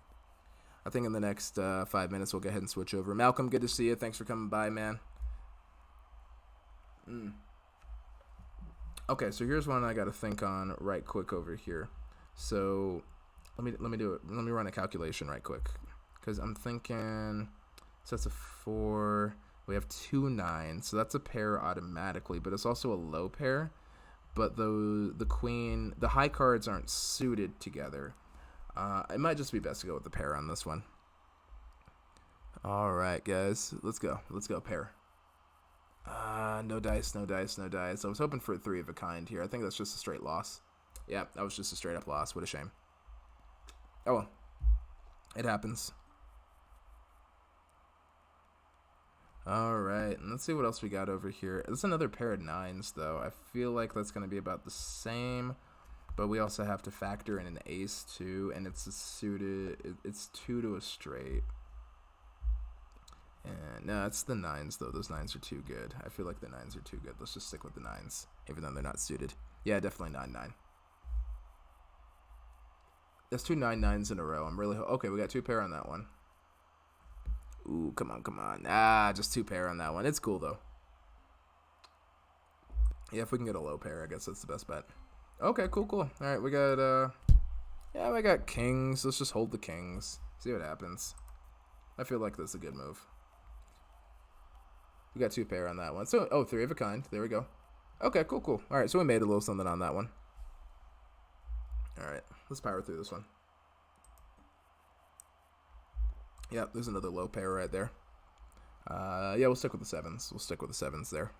Speaker 1: I think in the next 5 minutes, we'll go ahead and switch over. Malcolm, good to see you. Thanks for coming by, man. Okay, so here's one I got to think on right quick over here. So let me do it. Let me run a calculation right quick, because I'm thinking. So that's a 4. We have 2 9s, so that's a pair automatically, but it's also a low pair. But the queen, the high cards aren't suited together. It might just be best to go with the pair on this one. All right, guys, let's go pair. No dice. I was hoping for a 3 of a kind here. I think that's just a straight loss. Yeah, that was just a straight up loss. What a shame. Oh well, it happens. All right, and let's see what else we got over here. There's another pair of 9s, though. I feel like that's going to be about the same, but we also have to factor in an ace, too, and it's it's 2 to a straight. And no, it's the 9s, though. Those 9s are too good. I feel like the 9s are too good. Let's just stick with the 9s, even though they're not suited. Yeah, definitely 9-9. That's 2 9-9s in a row. I'm really... Okay, we got 2 pair on that one. Ooh, come on. Just 2 pair on that one. It's cool, though. Yeah, if we can get a low pair, I guess that's the best bet. Okay, cool. All right, we got, we got kings. Let's just hold the kings. See what happens. I feel like this is a good move. We got 2 pair on that one. So, 3 of a kind. There we go. Okay, cool. All right, so we made a little something on that one. All right, let's power through this one. Yep, there's another low pair right there. Yeah, we'll stick with the sevens. We'll stick with the sevens there.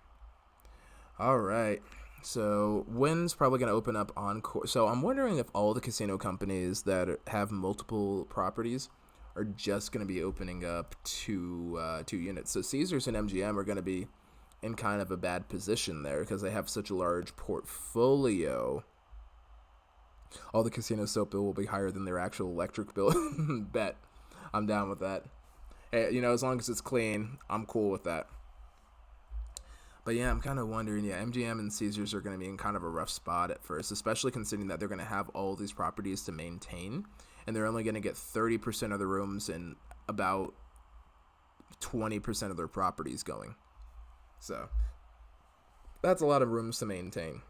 Speaker 1: All right. So Wynn's probably going to open up Encore. So I'm wondering if all the casino companies that have multiple properties are just going to be opening up two units. So Caesars and MGM are going to be in kind of a bad position there because they have such a large portfolio. All the casino soap bill will be higher than their actual electric bill. Bet. I'm down with that. Hey, you know, as long as it's clean, I'm cool with that. But yeah, I'm kind of wondering, yeah, MGM and Caesars are going to be in kind of a rough spot at first, especially considering that they're going to have all these properties to maintain, and they're only going to get 30% of the rooms and about 20% of their properties going. So that's a lot of rooms to maintain.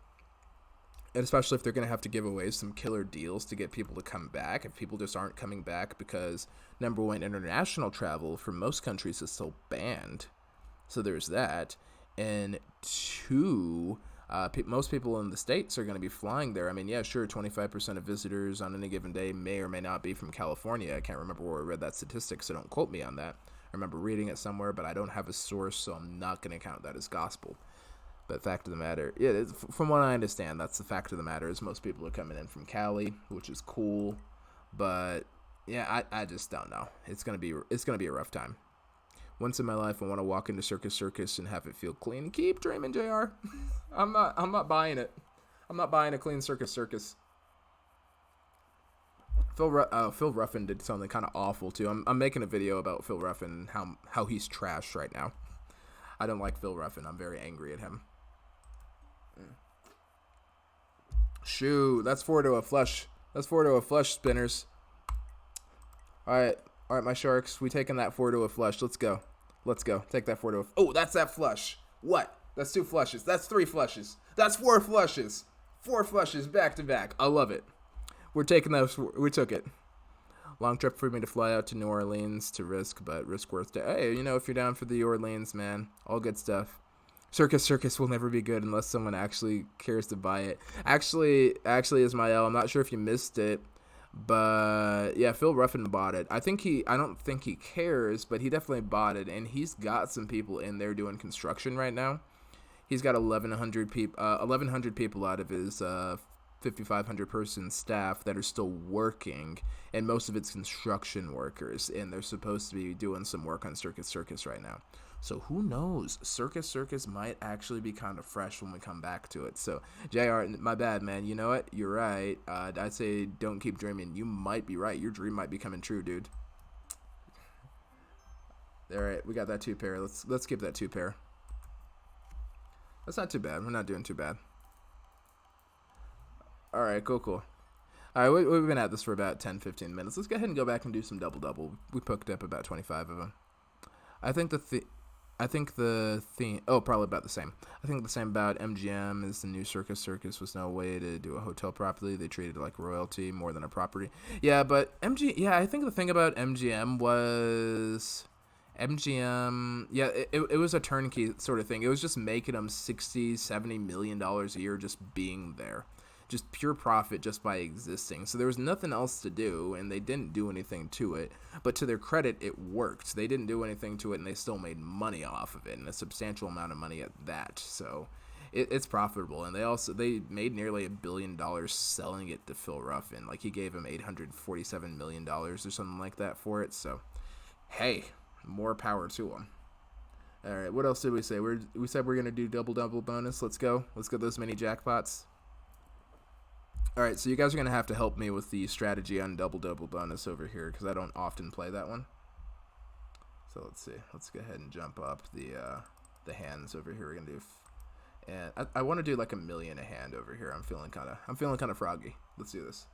Speaker 1: And especially if they're going to have to give away some killer deals to get people to come back. If people just aren't coming back because, number one, international travel from most countries is still banned. So there's that. And two, most people in the States are going to be flying there. I mean, yeah, sure, 25% of visitors on any given day may or may not be from California. I can't remember where I read that statistic, so don't quote me on that. I remember reading it somewhere, but I don't have a source, so I'm not going to count that as gospel. But fact of the matter, yeah, from what I understand, that's the fact of the matter is most people are coming in from Cali, which is cool. But yeah, I just don't know. It's gonna be a rough time. Once in my life, I want to walk into Circus and have it feel clean. Keep dreaming, Jr. I'm not buying it. I'm not buying a clean Circus. Phil Ruffin did something kind of awful too. I'm making a video about Phil Ruffin and how he's trash right now. I don't like Phil Ruffin. I'm very angry at him. Shoot, that's 4 to a flush. That's 4 to a flush, spinners. All right, my sharks. We taking that 4 to a flush. Let's go. Take that 4 to a. Oh, that's that flush. What? That's 2 flushes. That's 3 flushes. That's 4 flushes. 4 flushes back to back. I love it. We're taking those. We took it. Long trip for me to fly out to New Orleans to risk, but risk worth it. Hey, you know, if you're down for the Orleans, man, all good stuff. Circus will never be good unless someone actually cares to buy it. Actually, Ismael, I'm not sure if you missed it, but yeah, Phil Ruffin bought it. I don't think he cares, but he definitely bought it, and he's got some people in there doing construction right now. He's got 1,100 people out of his 5,500 person staff that are still working, and most of it's construction workers, and they're supposed to be doing some work on Circus right now. So who knows? Circus might actually be kind of fresh when we come back to it. So, JR, my bad, man. You know what? You're right. I'd say don't keep dreaming. You might be right. Your dream might be coming true, dude. All right, we got that 2 pair. Let's keep that 2 pair. That's not too bad. We're not doing too bad. All right, cool. All right, we've been at this for about 10, 15 minutes. Let's go ahead and go back and do some double-double. We picked up about 25 of them. I think the theme. Oh, probably about the same. I think the same about MGM is the new Circus. Circus was no way to do a hotel properly. They treated it like royalty more than a property. Yeah, but I think the thing about MGM was MGM. Yeah, it was a turnkey sort of thing. It was just making them $60-70 million a year just being there. Just pure profit just by existing. So there was nothing else to do, and they didn't do anything to it. But to their credit, it worked. They didn't do anything to it, and they still made money off of it, and a substantial amount of money at that. So it's profitable, and they made nearly $1 billion selling it to Phil Ruffin. Like, he gave him $847 million or something like that for it. So, hey, more power to him. All right, what else did we say? We said we're gonna do double bonus. Let's go. Let's get those mini jackpots. All right, so you guys are going to have to help me with the strategy on double bonus over here because I don't often play that one. So let's see. Let's go ahead and jump up the hands over here. We're going to do, and I want to do like $1 million a hand over here. I'm feeling kind of froggy. Let's do this.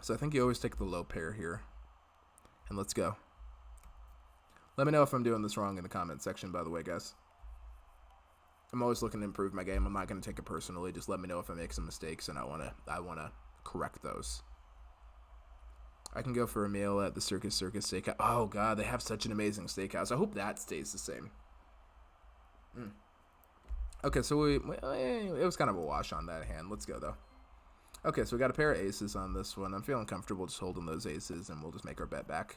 Speaker 1: So I think you always take the low pair here, and let's go. Let me know if I'm doing this wrong in the comment section, by the way, guys. I'm always looking to improve my game. I'm not going to take it personally. Just let me know if I make some mistakes, and I want to correct those. I can go for a meal at the Circus Steakhouse. Oh, God, they have such an amazing steakhouse. I hope that stays the same. Okay, so it was kind of a wash on that hand. Let's go, though. Okay, so we got a pair of aces on this one. I'm feeling comfortable just holding those aces, and we'll just make our bet back.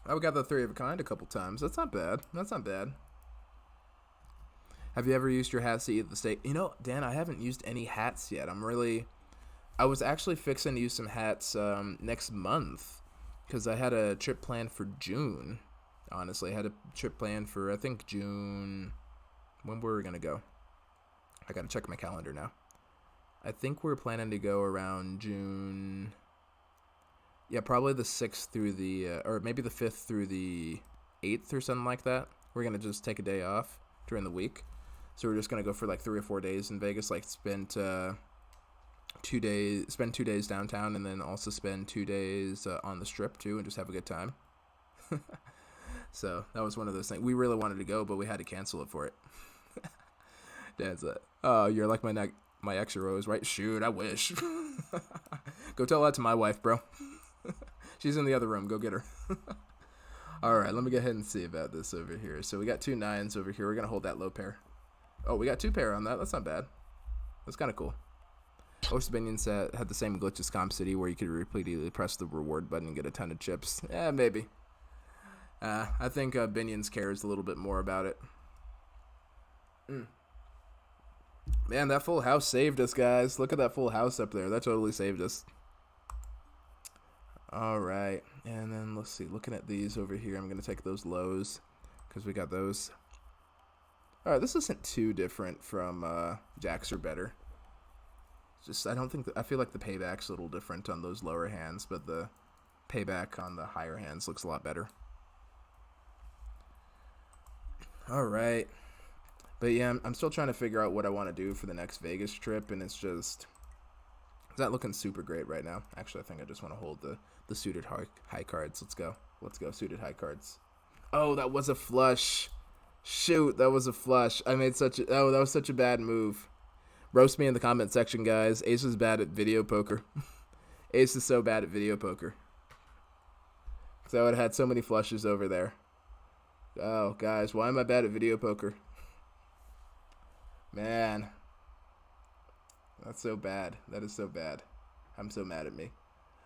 Speaker 1: Oh, we got the 3 of a kind a couple times. That's not bad. That's not bad. Have you ever used your hats to eat the steak? You know, Dan, I haven't used any hats yet. I was actually fixing to use some hats next month because I had a trip planned for June. Honestly, I had a trip planned for, I think, June. When were we going to go? I got to check my calendar now. I think we're planning to go around June. Yeah, probably the 6th through the, or maybe the 5th through the 8th or something like that. We're going to just take a day off during the week. So we're just going to go for like 3 or 4 days in Vegas, like spend 2 days downtown and then also spend 2 days on the strip too and just have a good time. So that was one of those things. We really wanted to go, but we had to cancel it for it. Dad's like, oh, you're like my ex Rose, right? Shoot, I wish. Go tell that to my wife, bro. She's in the other room. Go get her. All right, let me go ahead and see about this over here. So we got 2 9s over here. We're going to hold that low pair. Oh, we got 2 pair on that. That's not bad. That's kind of cool. Binion said had the same glitch as Comp City where you could repeatedly press the reward button and get a ton of chips. Yeah, maybe. I think Binion's cares a little bit more about it. Man, that full house saved us, guys. Look at that full house up there. That totally saved us. All right. And then let's see. Looking at these over here, I'm going to take those lows because we got those. All right, this isn't too different from Jacks or Better. Just I feel like the payback's a little different on those lower hands, but the payback on the higher hands looks a lot better. All right. But yeah, I'm still trying to figure out what I want to do for the next Vegas trip, and it's not looking super great right now. Actually, I think I just want to hold the suited high cards. Let's go suited high cards. Oh, that was a flush. Shoot, that was a flush. That was such a bad move. Roast me in the comment section, guys. Ace is bad at video poker. Ace is so bad at video poker. So I would have had so many flushes over there. Oh, guys, why am I bad at video poker? Man. That's so bad. That is so bad. I'm so mad at me.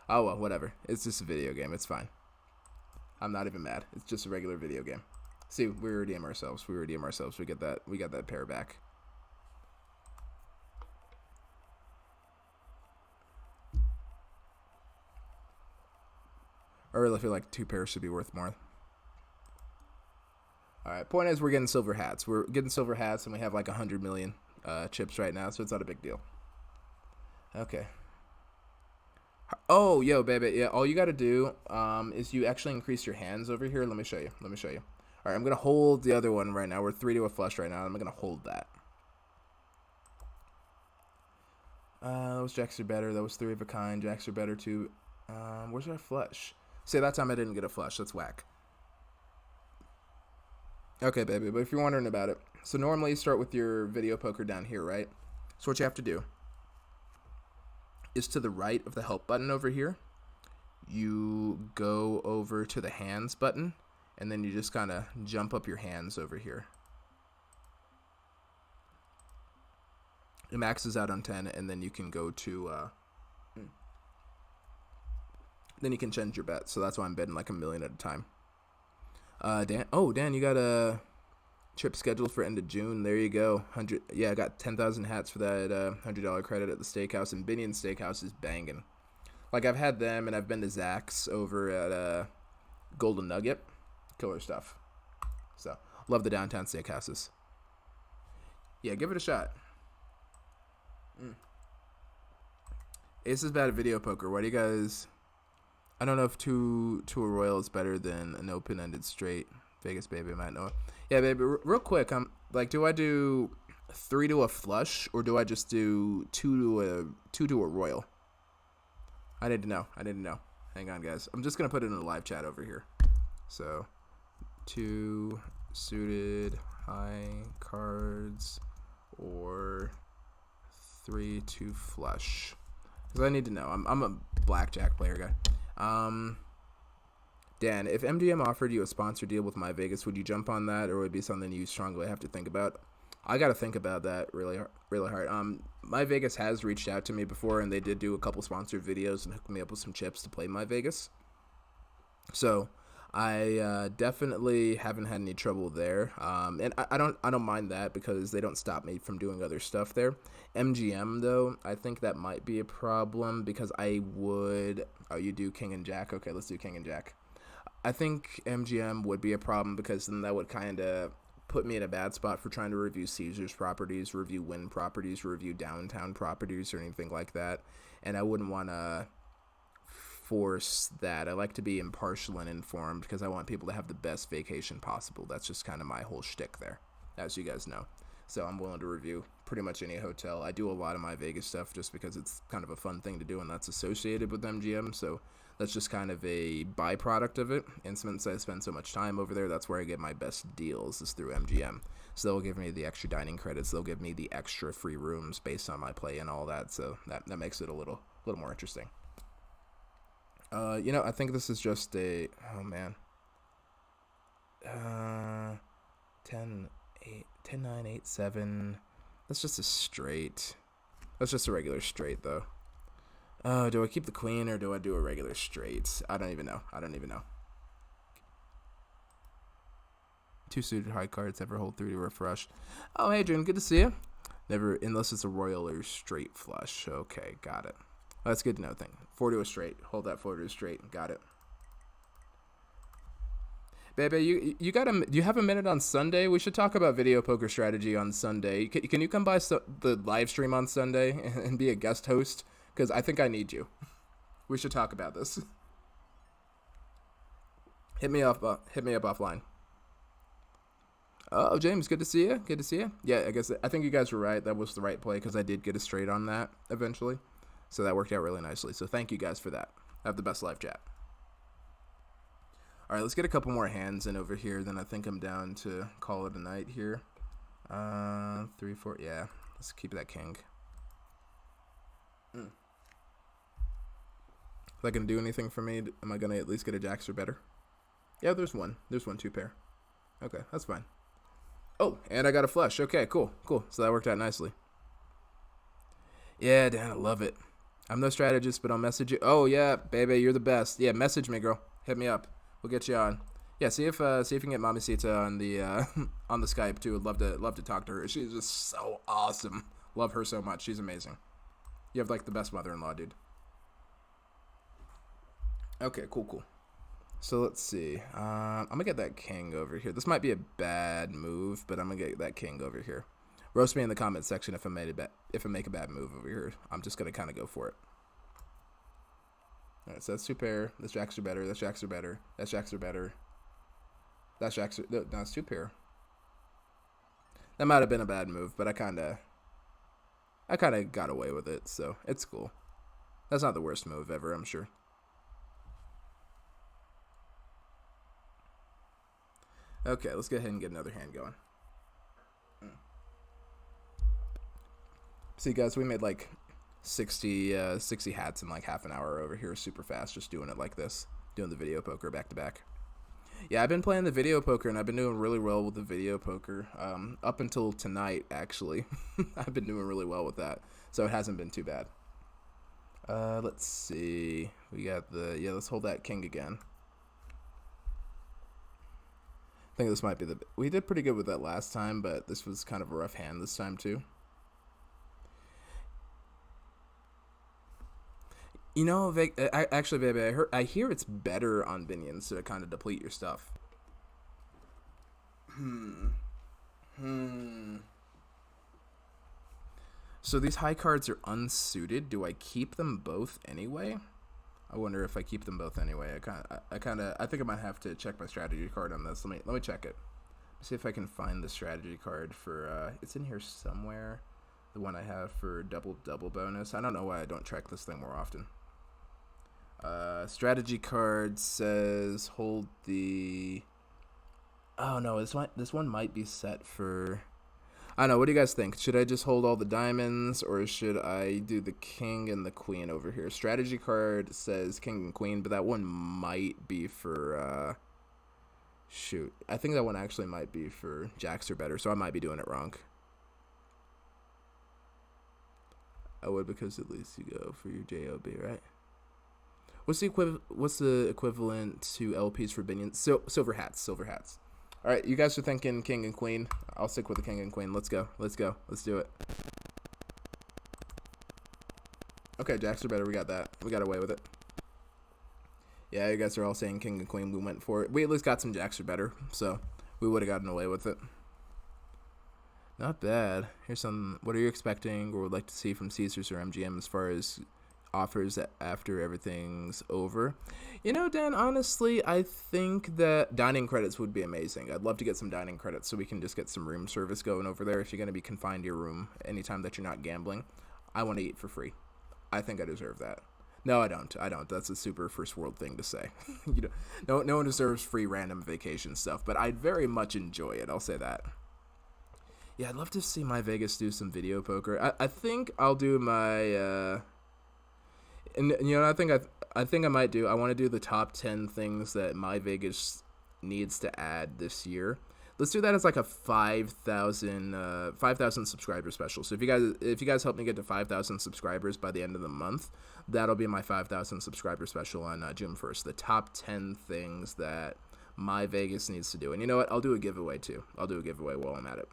Speaker 1: Oh, well, whatever. It's just a video game. It's fine. I'm not even mad. It's just a regular video game. See, we redeem ourselves. We get that pair back. I really feel like 2 pairs should be worth more. All right, point is we're getting silver hats. We're getting silver hats, and we have like 100 million chips right now, so it's not a big deal. Okay. Oh, yo, baby. Yeah, all you got to do is you actually increase your hands over here. Let me show you. All right, I'm going to hold the other one right now. We're 3 to a flush right now. I'm going to hold that. Those Jacks are better. That was 3 of a kind. Jacks are better, too. Where's our flush? See, that time I didn't get a flush. That's whack. Okay, baby, but if you're wondering about it, so normally you start with your video poker down here, right? So what you have to do is to the right of the help button over here, you go over to the hands button, and then you just kind of jump up your hands over here. It maxes out on 10, and then you can go to, then you can change your bet. So that's why I'm betting like 1 million at a time. Dan, you got a trip scheduled for end of June. There you go. I got 10,000 hats for that $100 credit at the steakhouse, and Binion Steakhouse is banging. Like, I've had them, and I've been to Zach's over at Golden Nugget. Killer stuff. So, love the downtown steakhouses. Yeah, give it a shot. Ace is bad at video poker. Why do you guys... I don't know if two a royal is better than an open-ended straight. Vegas baby might know. Yeah, baby. Real quick, do I do 3 to a flush or do I just do 2 to a royal? I need to know. Hang on, guys. I'm just gonna put it in the live chat over here. So, 2 suited high cards or 3 to flush. Because I need to know. I'm a blackjack player guy. Dan, if MGM offered you a sponsor deal with My Vegas, would you jump on that, or would it be something you strongly have to think about? I got to think about that really hard. My Vegas has reached out to me before, and they did do a couple sponsored videos and hooked me up with some chips to play My Vegas. So I definitely haven't had any trouble there, and I don't mind that because they don't stop me from doing other stuff there. MGM though, I think that might be a problem because I would. Oh, you do King and Jack? Okay, let's do King and Jack. I think MGM would be a problem because then that would kind of put me in a bad spot for trying to review Caesars properties, review Wynn properties, review downtown properties, or anything like that, and I wouldn't want to force that. I like to be impartial and informed because I want people to have the best vacation possible. That's just kind of my whole shtick there, as you guys know. So I'm willing to review pretty much any hotel. I do a lot of my Vegas stuff just because it's kind of a fun thing to do, and that's associated with MGM. So that's just kind of a byproduct of it. And since I spend so much time over there, that's where I get my best deals is through MGM. So they'll give me the extra dining credits. They'll give me the extra free rooms based on my play and all that. So that makes it a little more interesting. I think this is just a, oh man, 10, 8, 10, 9, 8, 7, that's just a straight, that's just a regular straight though. Do I keep the queen or do I do a regular straight? I don't even know. Two suited high cards, ever hold 3 to refresh. Oh, hey, June, good to see you. Never, unless it's a royal or straight flush. Okay, got it. That's good to know. 4 to a straight. Hold that 4 to a straight. Got it. Baby, you got do you have a minute on Sunday? We should talk about video poker strategy on Sunday. Can you come by the live stream on Sunday and be a guest host? Because I think I need you. We should talk about this. Hit me up offline. Oh, James, good to see you. Yeah, I think you guys were right. That was the right play because I did get a straight on that eventually. So that worked out really nicely. So thank you guys for that. Have the best live chat. All right, let's get a couple more hands in over here. Then I think I'm down to call it a night here. 3, 4. Yeah, let's keep that king. Is that going to do anything for me? Am I going to at least get a jacks or better? Yeah, there's one. There's 1 2 pair. Okay, that's fine. Oh, and I got a flush. Okay, cool. So that worked out nicely. Yeah, Dan, I love it. I'm no strategist, but I'll message you. Oh yeah, baby, you're the best. Yeah, message me, girl. Hit me up. We'll get you on. Yeah, see if you can get Mamacita on the on the Skype too. I'd love to talk to her. She's just so awesome. Love her so much. She's amazing. You have like the best mother-in-law, dude. Okay, cool. So let's see. I'm gonna get that king over here. This might be a bad move, but I'm gonna get that king over here. Roast me in the comment section if I make a bad move over here. I'm just gonna kind of go for it. All right, so that's 2 pair. That's jacks are better. That's jacks are better. That's jacks are better. That's jacks are no, it's 2 pair. That might have been a bad move, but I kind of got away with it, so it's cool. That's not the worst move ever, I'm sure. Okay, let's go ahead and get another hand going. See, guys, we made like 60 hats in like half an hour over here, super fast, just doing it like this, doing the video poker back to back. Yeah, I've been playing the video poker, and I've been doing really well with the video poker. Up until tonight, actually, I've been doing really well with that, so it hasn't been too bad. Let's see. We got let's hold that king again. I think this might be we did pretty good with that last time, but this was kind of a rough hand this time too. You know, actually, baby, I hear it's better on Binions to kind of deplete your stuff. So these high cards are unsuited. Do I keep them both anyway? I wonder if I keep them both anyway. I think I might have to check my strategy card on this. Let me check it. See if I can find the strategy card for. It's in here somewhere. The one I have for double bonus. I don't know why I don't track this thing more often. Strategy card says hold the. Oh no, this one might be set for. I don't know. What do you guys think? Should I just hold all the diamonds, or should I do the king and the queen over here? Strategy card says king and queen, but that one might be for. Shoot, I think that one actually might be for jacks or better, so I might be doing it wrong. I would, because at least you go for your JOB, right? What's the equivalent to LPs for Binion? Silver hats. Silver hats. All right, you guys are thinking king and queen. I'll stick with the king and queen. Let's go. Let's go. Let's do it. Okay, jacks are better. We got that. We got away with it. Yeah, you guys are all saying king and queen. We went for it. We at least got some jacks are better, so we would have gotten away with it. Not bad. Here's some. What are you expecting or would like to see from Caesars or MGM as far as offers after everything's over? You know, Dan, honestly, I think that dining credits would be amazing. I'd love to get some dining credits so we can just get some room service going over there. If you're going to be confined to your room anytime that you're not gambling, I want to eat for free. I think I deserve that. No, I don't. That's a super first world thing to say. No one deserves free random vacation stuff, but I'd very much enjoy it. I'll say that. Yeah, I'd love to see my Vegas do some video poker. I think I'll do my and you know, I think I might do. I want to do the top 10 things that my Vegas needs to add this year. Let's do that as like a 5,000 subscriber special. So if you guys help me get to 5,000 subscribers by the end of the month, that'll be my 5,000 subscriber special on June 1st. The top 10 things that my Vegas needs to do. And you know what? I'll do a giveaway too. I'll do a giveaway while I'm at it,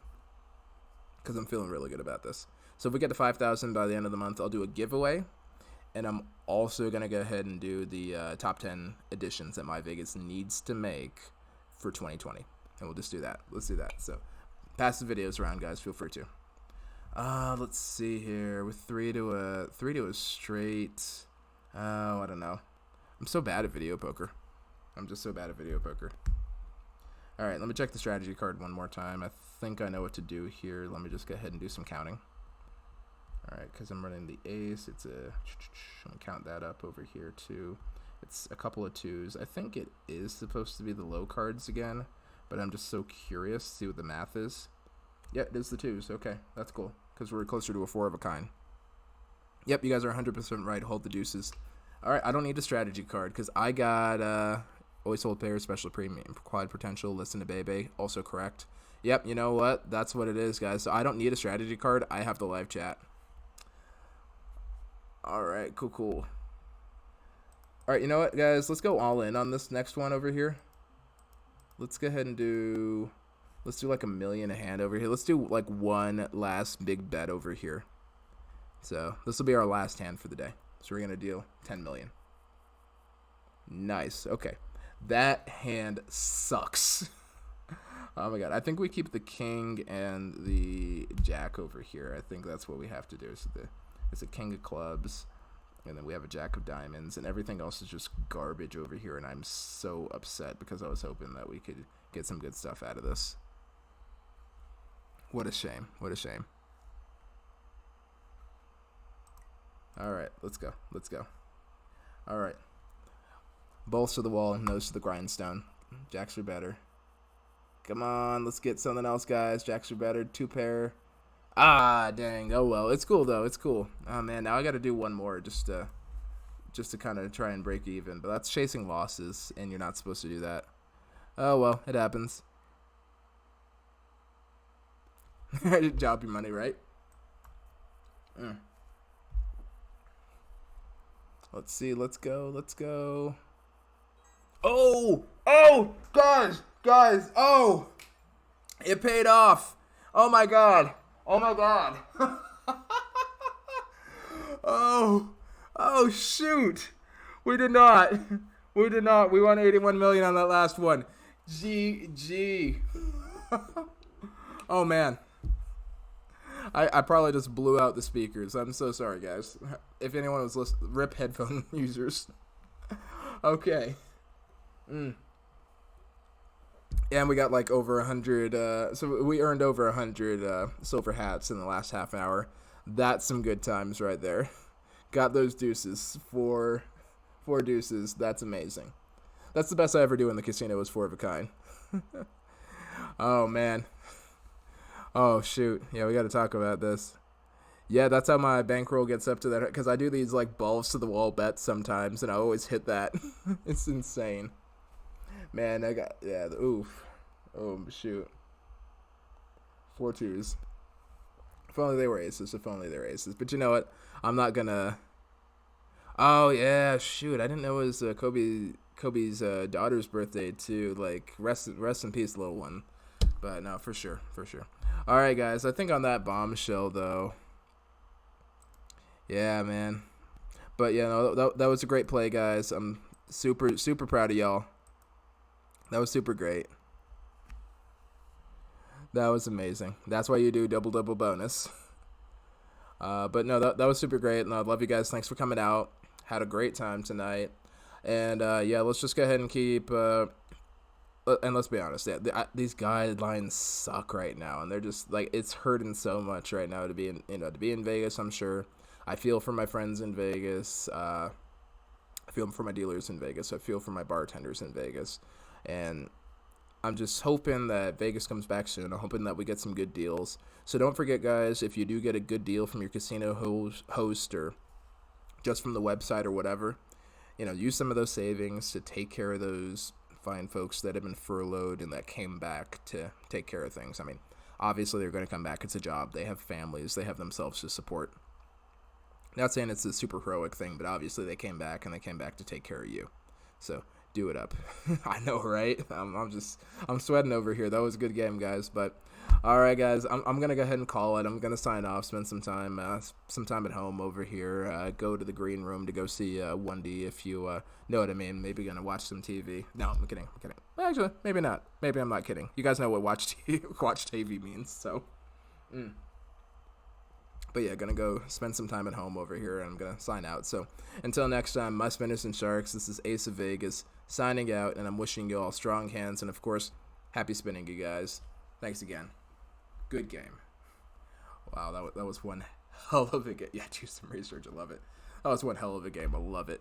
Speaker 1: because I'm feeling really good about this. So if we get to 5,000 by the end of the month, I'll do a giveaway. And I'm also going to go ahead and do the top 10 additions that my Vegas needs to make for 2020. And we'll just do that. Let's do that. So pass the videos around, guys. Feel free to. Let's see here. With three to a straight. Oh, I don't know. I'm so bad at video poker. I'm just so bad at video poker. All right, let me check the strategy card one more time. I think I know what to do here. Let me just go ahead and do some counting. All right, because I'm running the ace. I'm going to count that up over here too. It's a couple of twos. I think it is supposed to be the low cards again, but I'm just so curious to see what the math is. Yeah, it is the twos. Okay, that's cool, because we're closer to a four of a kind. Yep, you guys are 100% right. Hold the deuces. All right, I don't need a strategy card because I got always hold pair, special premium, quad potential, listen to Bebe, also correct. Yep, you know what? That's what it is, guys. So I don't need a strategy card. I have the live chat. All right, cool. All right, you know what, guys? Let's go all in on this next one over here. Let's go ahead and let's do like $1 million a hand over here. Let's do like one last big bet over here. So this will be our last hand for the day. So we're going to deal 10 million. Nice. Okay. That hand sucks. Oh my God. I think we keep the king and the jack over here. I think that's what we have to do. So it's a king of clubs, and then we have a jack of diamonds, and everything else is just garbage over here, and I'm so upset because I was hoping that we could get some good stuff out of this. What a shame. What a shame. All right, let's go. All right. Balls to the wall, nose to the grindstone. Jacks are better. Come on, let's get something else, guys. Jacks are better. Two pair. Ah, dang. Oh, well. It's cool, though. It's cool. Oh, man. Now I got to do one more just to kind of try and break even. But that's chasing losses, and you're not supposed to do that. Oh, well. It happens. Job your money, right? Let's see. Let's go. Oh, guys. Oh, it paid off. Oh, my God. Oh, shoot. We did not. We won 81 million on that last one. GG. Oh, man. I probably just blew out the speakers. I'm so sorry, guys. If anyone was listening, rip headphone users. Okay. And we got like over 100, so we earned over 100 silver hats in the last half hour. That's some good times right there. Got those deuces, four deuces. That's amazing. That's the best I ever do in the casino was four of a kind. Oh, man. Oh, shoot. Yeah, we got to talk about this. Yeah, that's how my bankroll gets up to that, because I do these like balls to the wall bets sometimes, and I always hit that. It's insane. Man, oof. Oh, shoot. 4 twos. If only they were aces. But you know what? I'm not gonna. Oh yeah, shoot! I didn't know it was Kobe's daughter's birthday too. Like rest in peace, little one. But no, for sure, for sure. All right, guys. I think on that bombshell though. Yeah, man. But yeah, no, that was a great play, guys. I'm super proud of y'all. That was super great. That was amazing. That's why you do double bonus. But no, that was super great, and I love you guys. Thanks for coming out. Had a great time tonight, and yeah, let's just go ahead and keep. And let's be honest, yeah, these guidelines suck right now, and they're just like it's hurting so much right now to be in to be in Vegas. I'm sure. I feel for my friends in Vegas. I feel for my dealers in Vegas. I feel for my bartenders in Vegas, and I'm just hoping that Vegas comes back soon. I'm hoping that we get some good deals. So don't forget, guys, if you do get a good deal from your casino host or just from the website or whatever, use some of those savings to take care of those fine folks that have been furloughed and that came back to take care of things. I mean, obviously they're going to come back. It's a job. They have families. They have themselves to support. Not saying it's a super heroic thing, but obviously they came back and they came back to take care of you. So do it up. I know, right? I'm sweating over here. That was a good game, guys. But all right, guys, I'm gonna go ahead and call it. I'm gonna sign off. Spend some time at home over here. Go to the green room to go see 1D if you know what I mean. Maybe gonna watch some TV. No, I'm kidding. Well, actually, maybe not. Maybe I'm not kidding. You guys know what watch TV means. So. But yeah, gonna go spend some time at home over here, and I'm gonna sign out. So until next time, my spinners and sharks, this is Ace of Vegas signing out, and I'm wishing you all strong hands, and of course, happy spinning, you guys. Thanks again. Good game. Wow, that was one hell of a game. Yeah, do some research. I love it. That was one hell of a game. I love it.